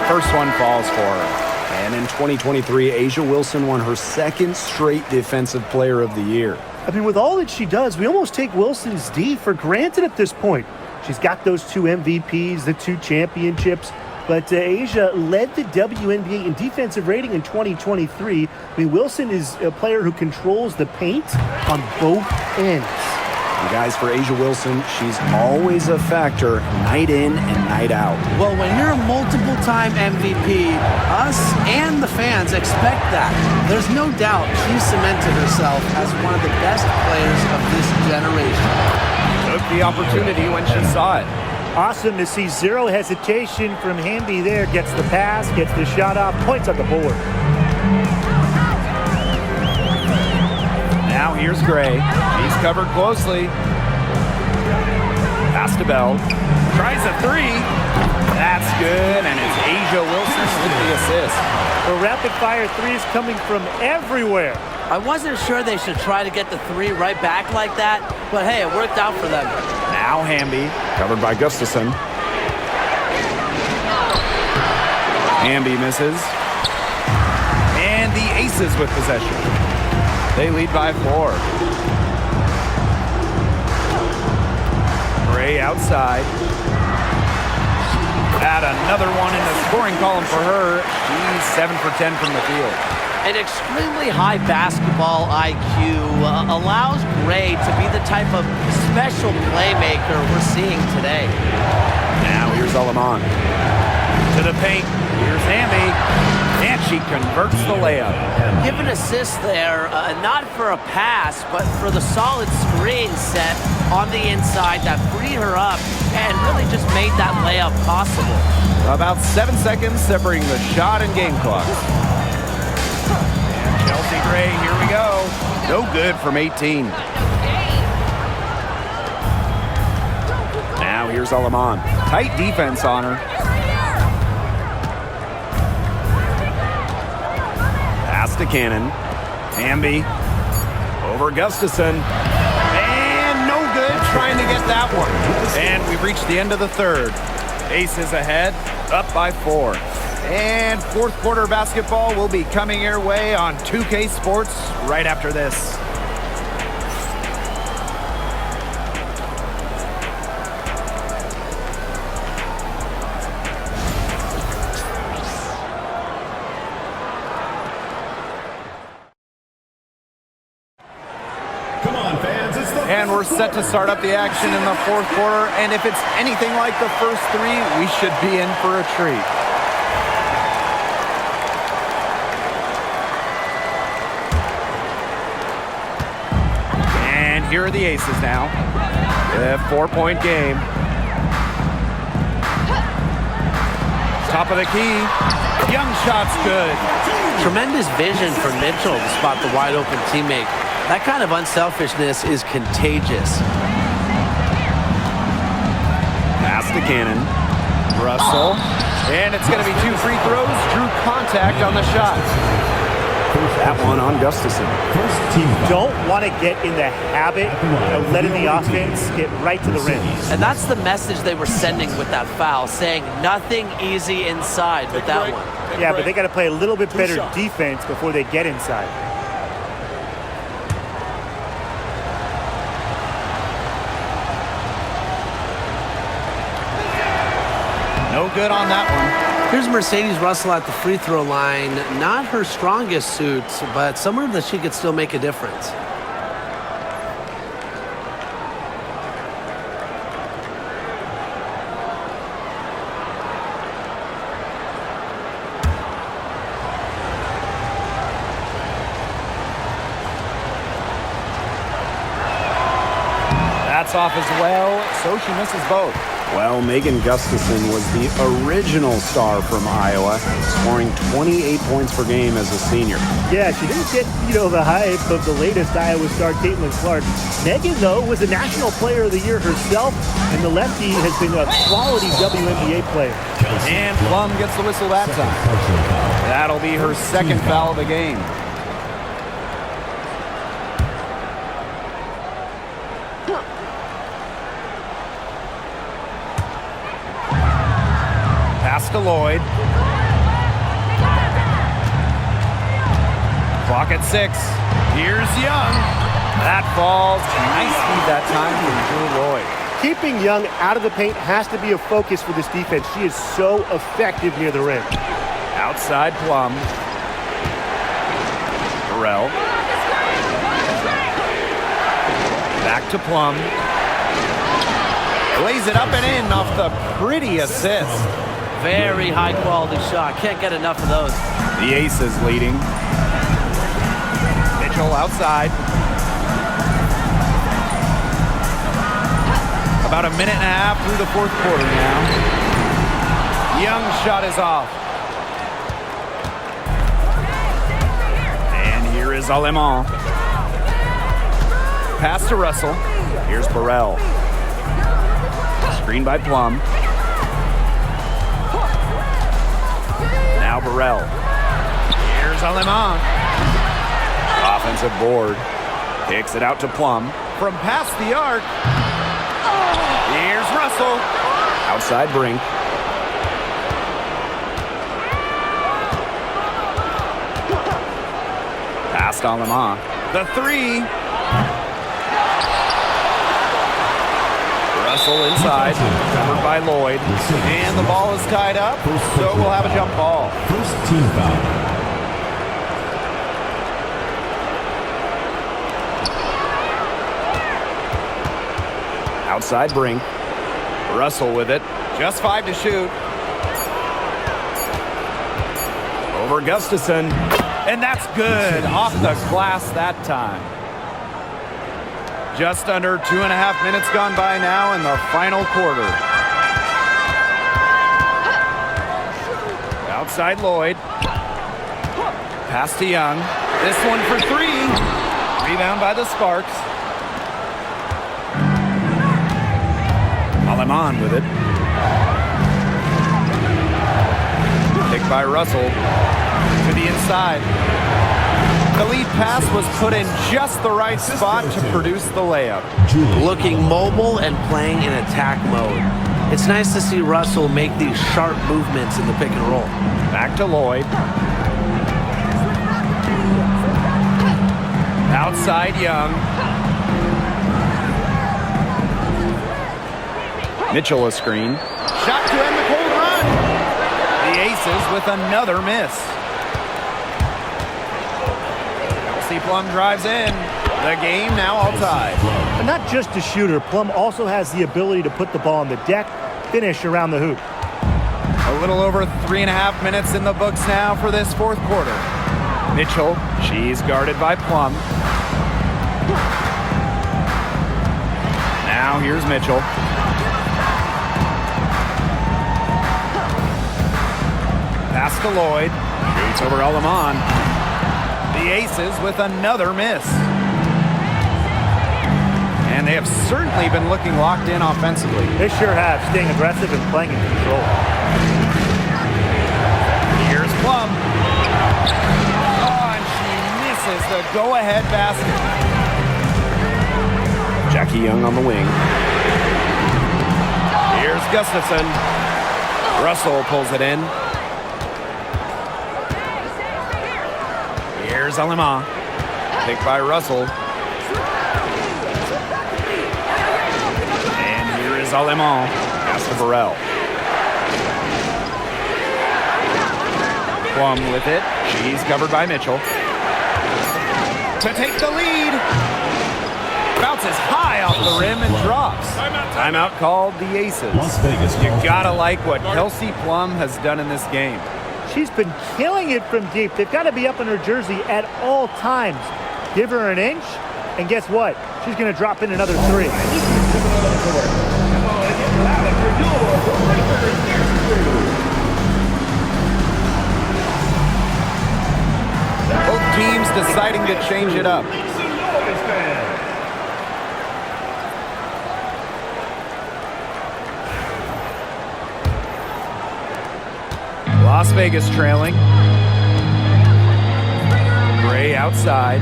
A: First one falls for her.
D: And in 2023, A'ja Wilson won her second straight Defensive Player of the Year.
B: I mean, with all that she does, we almost take Wilson's D for granted at this point. She's got those 2 MVPs, the 2 championships, but A'ja led the WNBA in defensive rating in 2023. I mean, Wilson is a player who controls the paint on both ends.
D: And guys, for A'ja Wilson, she's always a factor night in and night out.
C: Well, when you're a multiple-time MVP, us and the fans expect that. There's no doubt she cemented herself as one of the best players of this generation.
A: Took the opportunity when she saw it.
B: Awesome to see zero hesitation from Hamby there. Gets the pass, gets the shot off, points on the board.
A: Now here's Gray. He's covered closely. Pass to Bell. Tries a 3. That's good, and it's A'ja Wilson with the assist.
B: The rapid-fire 3 is coming from everywhere.
E: I wasn't sure they should try to get the 3 right back like that, but hey, it worked out for them.
A: Now Hamby.
D: Covered by Gustafson.
A: Hamby misses. And the Aces with possession. They lead by 4. Gray outside. Add another one in the scoring column for her. She's 7 for 10 from the field.
E: An extremely high basketball IQ allows Gray to be the type of special playmaker we're seeing today.
A: Now here's Alaman. To the paint. Here's Hamby. And she converts the layup.
E: Give an assist there, not for a pass, but for the solid screen set on the inside that freed her up and really just made that layup possible.
A: About 7 seconds separating the shot and game clock. And Chelsea Gray, here we go. No good from 18. Now here's Alaman. Tight defense on her. To Cannon. Hamby over Gustafson. And no good trying to get that one. And we've reached the end of the third. Aces ahead, up by 4. And fourth quarter basketball will be coming your way on 2K Sports right after this. And we're set to start up the action in the fourth quarter. And if it's anything like the first 3, we should be in for a treat. And here are the Aces now. A 4-point game. Top of the key. Young shot's good.
E: Tremendous vision for Mitchell to spot the wide open teammate. That kind of unselfishness is contagious.
A: Pass to Cannon. Russell. And it's going to be 2 free throws. Drew contact on the shot.
D: That one on Gustafson.
B: Don't want to get in the habit of letting the offense get right to the rim.
E: And that's the message they were sending with that foul, saying nothing easy inside with that one.
B: Yeah, but they got to play a little bit better defense before they get inside.
A: No good on that one.
C: Here's Mercedes Russell at the free throw line. Not her strongest suit, but somewhere that she could still make a difference.
A: That's off as well, so she misses both.
D: Well, Megan Gustafson was the original star from Iowa, scoring 28 points per game as a senior.
B: Yeah, she didn't get, the hype of the latest Iowa star, Caitlin Clark. Megan, though, was a National Player of the Year herself, and the lefty has been a quality WNBA player.
A: And Plum gets the whistle that time. That'll be her second foul of the game. Pass to Lloyd. Clock at 6. Here's Young. That falls. Nice feed that time from Drew Lloyd.
B: Keeping Young out of the paint has to be a focus for this defense. She is so effective near the rim.
A: Outside Plum. Burrell. Back to Plum. Lays it up and in off the pretty assist.
E: Very high quality shot. Can't get enough of those.
A: The Aces leading. Mitchell outside. About a minute and a half through the fourth quarter now. Young's shot is off. And here is Alemán. Pass to Russell. Here's Burrell. Screen by Plum. Now Burrell. Here's Alemán. Offensive board. Kicks it out to Plum. From past the arc. Here's Russell.
D: Outside Brink.
A: Past Alemán. The 3. Russell inside. Covered by Lloyd. And the ball is tied up, so we'll have a jump ball.
G: First team foul.
D: Outside Brink.
A: Russell with it. Just 5 to shoot. Over Gustafson. And that's good. Off the glass that time. Just under 2.5 minutes gone by now in the final quarter. Outside Lloyd. Pass to Young. This one for 3. Rebound by the Sparks. Alemán with it. Picked by Russell to the inside. The lead pass was put in just the right spot to produce the layup.
E: Looking mobile and playing in attack mode. It's nice to see Russell make these sharp movements in the pick and roll.
A: Back to Lloyd. Outside Young. Mitchell a screen. Shot to end the cold run. The Aces with another miss. Plum drives in. The game now all tied.
B: But not just a shooter, Plum also has the ability to put the ball on the deck, finish around the hoop.
A: A little over 3.5 minutes in the books now for this fourth quarter. Mitchell, she's guarded by Plum. Now here's Mitchell. Pass to Lloyd. Shoots over Alemán. The Aces with another miss. And they have certainly been looking locked in offensively.
B: They sure have, staying aggressive and playing in control.
A: Here's Plum. Oh, and she misses the go-ahead basket.
D: Jackie Young on the wing.
A: Here's Gustafson. Russell pulls it in. Here's Alemán. Picked by Russell. And here is Alemán. Pass to Burrell. Plum with it. She's covered by Mitchell. To take the lead. Bounces high off the rim and drops. Timeout called the Aces.
G: Las Vegas.
A: You gotta like what Kelsey Plum has done in this game.
B: She's been killing it from deep. They've got to be up in her jersey at all times. Give her an inch, and guess what? She's going to drop in another 3.
A: Both teams deciding to change it up. Las Vegas trailing. Gray outside.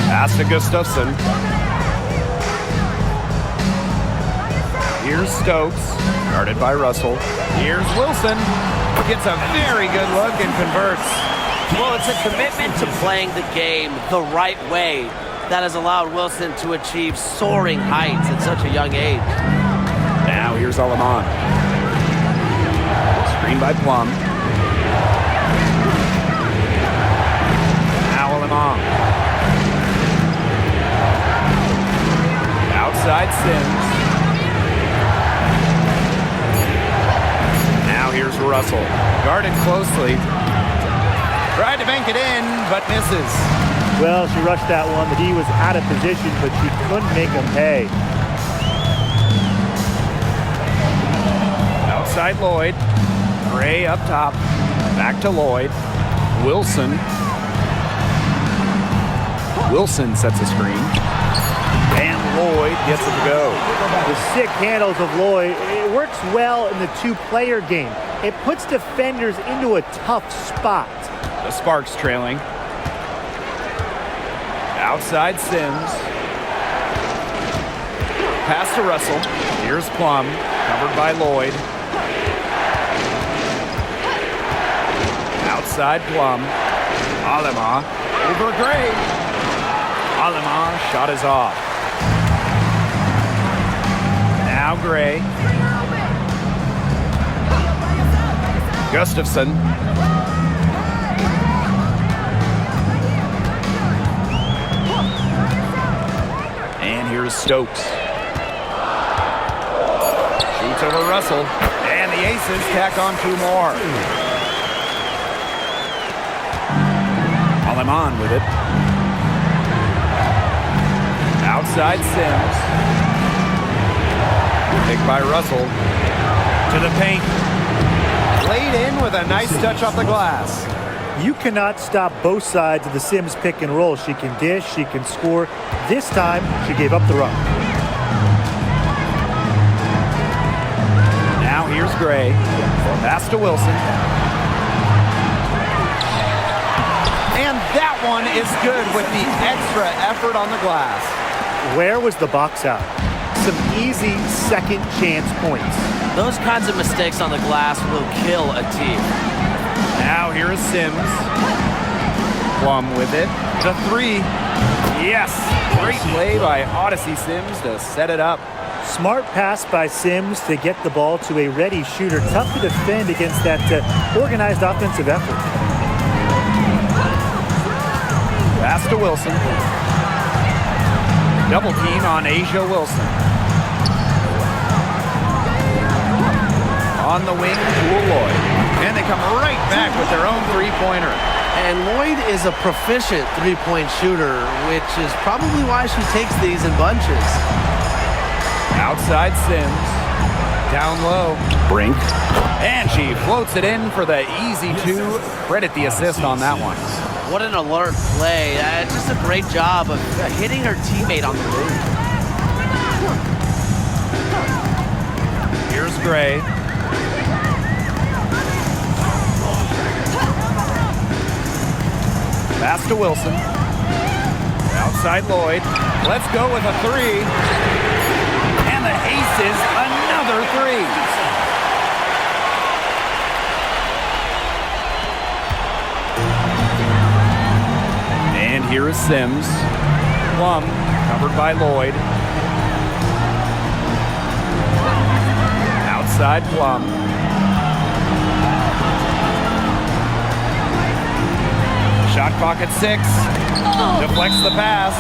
A: Pass to Gustafson. Here's Stokes, guarded by Russell. Here's Wilson. Gets a very good look and converts.
E: Well, it's a commitment to playing the game the right way that has allowed Wilson to achieve soaring heights at such a young age.
D: Now here's Alaman. Screen by Plum. Now Alaman. Outside Sims. Now here's Russell.
A: Guarded closely. Tried to bank it in, but misses.
B: Well, she rushed that one. The D was out of position, but she couldn't make him pay.
D: Outside Lloyd. Gray up top. Back to Lloyd. Wilson. Wilson sets a screen. And Lloyd gets it to go.
B: The sick handles of Lloyd, it works well in the two-player game. It puts defenders into a tough spot.
D: The Sparks trailing. Outside Sims. Pass to Russell. Here's Plum. Covered by Lloyd. Outside Plum. Alema. Over Gray. Alema. Shot is off. Now Gray. Gustafson. And here's Stokes. Shoots over Russell. And the Aces tack on two more. Alaman with it. Outside Sims. Picked by Russell. To the paint.
A: Laid in with a nice touch off the glass.
B: You cannot stop both sides of the Sims pick and roll. She can dish, she can score. This time, she gave up the run.
D: Now here's Gray. Pass to Wilson.
A: And that one is good with the extra effort on the glass.
B: Where was the box out? Some easy second chance points.
E: Those kinds of mistakes on the glass will kill a team.
D: Now here is Sims. Plum with it.
A: The three.
D: Yes! Great play by Odyssey Sims to set it up.
B: Smart pass by Sims to get the ball to a ready shooter. Tough to defend against that organized offensive effort.
D: Pass to Wilson. Double team on Asia Wilson. On the wing, Jewel Lloyd.
A: And they come right back with their own three-pointer.
C: And Lloyd is a proficient three-point shooter, which is probably why she takes these in bunches.
D: Outside Sims. Down low. Brink. And she floats it in for the easy two. Credit the assist on that one.
E: What an alert play. Just a great job of hitting her teammate on the move.
D: Here's Gray. Pass to Wilson. Outside Lloyd. Let's go with a three. And the Aces, another three. And here is Sims. Plum, covered by Lloyd. Outside Plum. Shot clock at 6. Deflects the pass.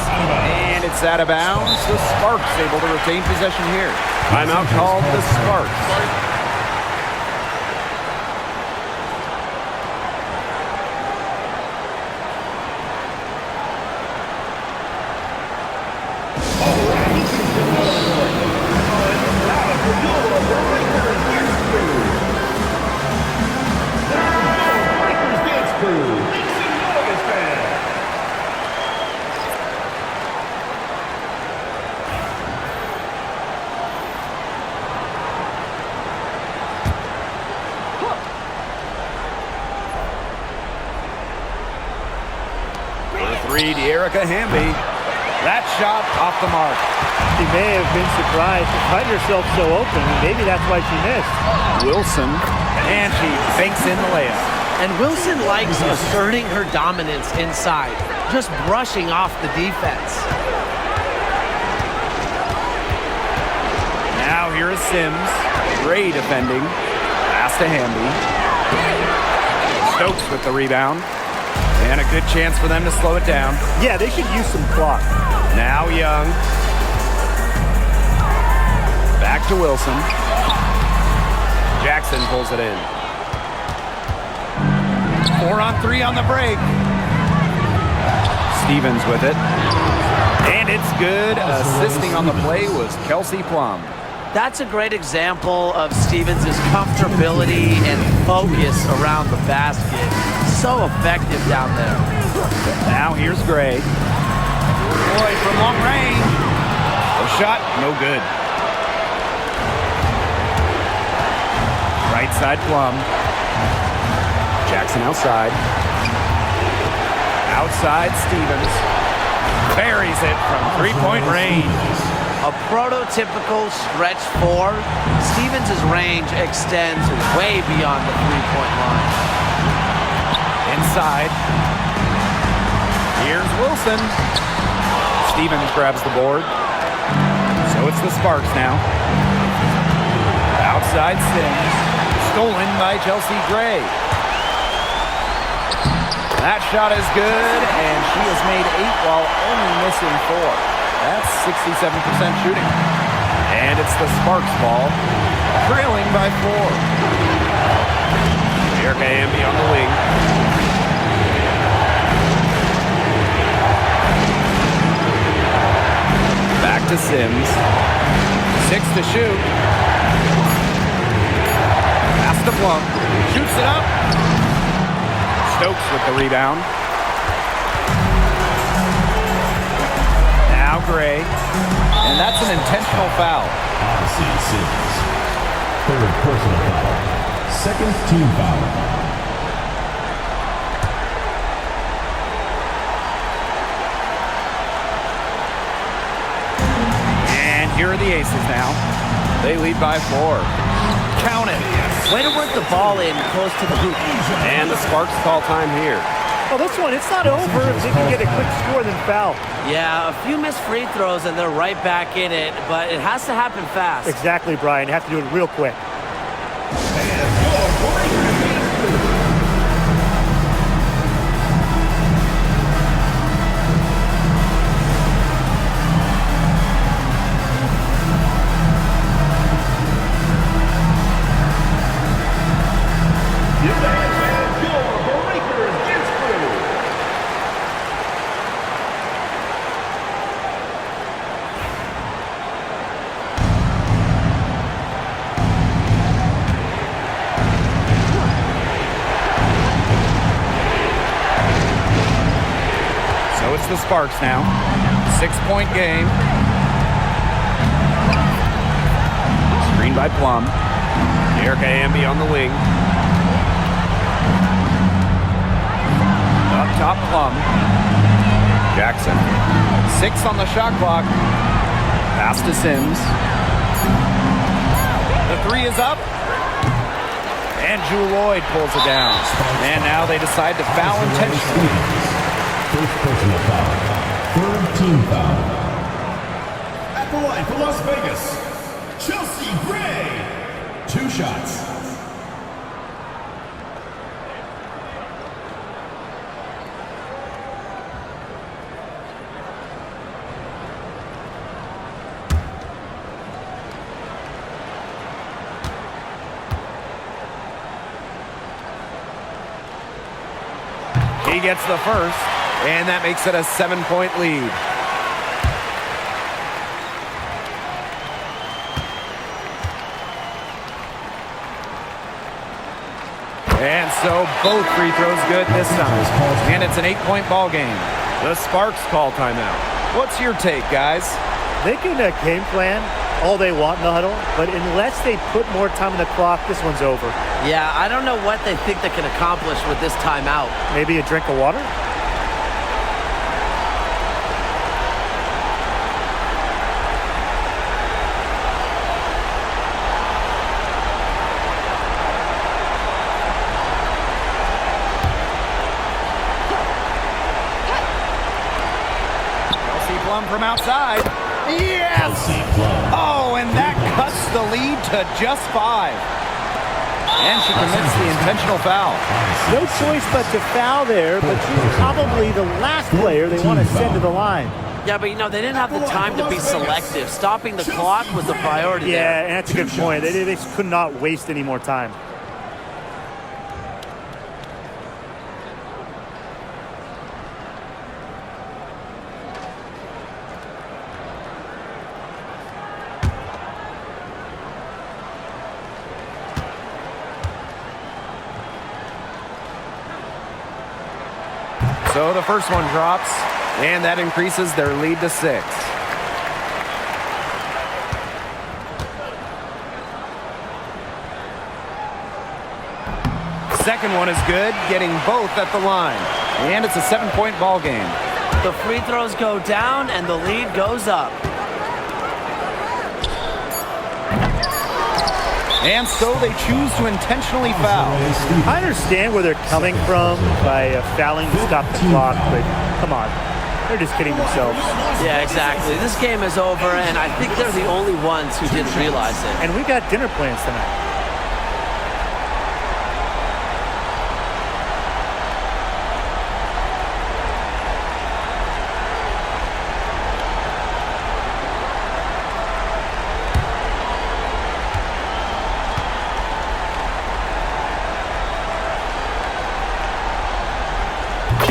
D: And it's out of bounds. The Sparks able to retain possession here. Timeout called the Sparks. Erica Hamby. That shot off the mark.
B: She may have been surprised to find herself so open, and maybe that's why she missed.
D: Wilson.
A: And she banks in the layup.
E: And Wilson likes asserting her dominance inside, just brushing off the defense.
A: Now here is Sims. Gray defending. Pass to Hamby. Stokes with the rebound. And a good chance for them to slow it down.
B: Yeah, they should use some clock.
A: Now Young. Back to Wilson. Jackson pulls it in. 4-on-3 on the break. Stevens with it. And it's good. Assisting on the play was Kelsey Plum.
E: That's a great example of Stevens' comfortability and focus around the basket. So effective down there.
A: Now here's Gray. Boy, from long range. The shot, no good. Right side Plum. Jackson outside. Outside Stevens. Buries it from three-point range.
E: A prototypical stretch four. Stevens' range extends way beyond the three-point line.
A: Inside. Here's Wilson. Stevens grabs the board. So it's the Sparks now. Outside Sims. Stolen by Chelsea Gray. That shot is good, and she has made 8 while only missing 4. That's 67% shooting. And it's the Sparks ball, trailing by 4. Erica Hamby on the wing. Back to Sims. 6 to shoot. Pass to Plum. Shoots it up. Stokes with the rebound. Now Gray. And that's an intentional foul.
G: Sims. Third personal foul. Second team foul.
A: And here are the Aces now. They lead by 4. Count it.
E: Way to work the ball in close to the hoop.
F: And the Sparks call time here.
B: Well, this one, it's not over if they can get a quick score, then foul.
E: Yeah, a few missed free throws and they're right back in it, but it has to happen fast.
B: Exactly, Brian. Have to do it real quick.
A: The Sparks now. 6-point game. Screen by Plum.
F: Erica Hamby on the wing.
A: Up top Plum. Jackson. 6 on the shot clock. Pass to Sims. The 3 is up. And Jewel Lloyd pulls it down. And now they decide to foul intentionally.
G: First personal foul. Third team foul. At the line for Las Vegas, Chelsea Gray. 2 shots.
A: He gets the first. And that makes it a 7-point lead. And so both free throws good this time. And it's an 8-point ball game. The Sparks call timeout. What's your take, guys?
B: They can game plan all they want in the huddle, but unless they put more time on the clock, this one's over.
E: Yeah, I don't know what they think they can accomplish with this timeout.
B: Maybe a drink of water?
A: Plum from outside. Yes! Oh, and that cuts the lead to just 5. And she commits the intentional foul.
B: No choice but to foul there, but she's probably the last player they want to send to the line.
E: Yeah, but they didn't have the time to be selective. Stopping the clock was the priority there.
B: Yeah, and that's a good point. They could not waste any more time.
A: So the first one drops, and that increases their lead to 6. Second one is good, getting both at the line. And it's a 7-point ball game.
E: The free throws go down, and the lead goes up.
A: And so they choose to intentionally foul.
B: I understand where they're coming from by fouling to stop the clock, but come on. They're just kidding themselves.
E: Yeah, exactly. This game is over, and I think they're the only ones who didn't realize it.
B: And we got dinner plans tonight.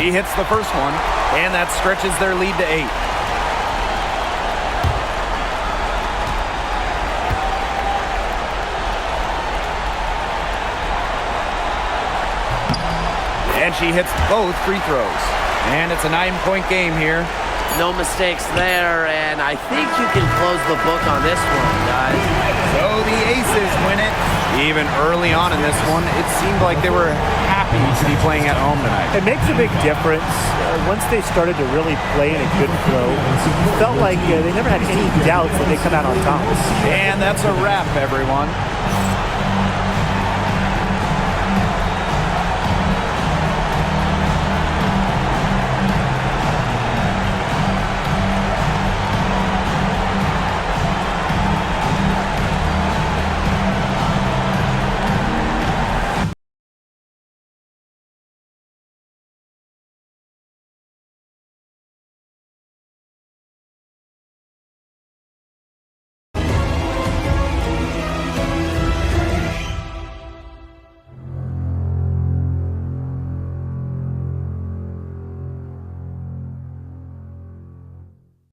A: She hits the first one, and that stretches their lead to 8. And she hits both free throws. And it's a 9-point game here.
E: No mistakes there, and I think you can close the book on this one, guys.
A: So the Aces win it. Even early on in this one, it seemed like they were happy to be playing at home tonight.
B: It makes a big difference. Once they started to really play in a good flow, it felt like they never had any doubts that they come out on top.
A: And that's a wrap, everyone.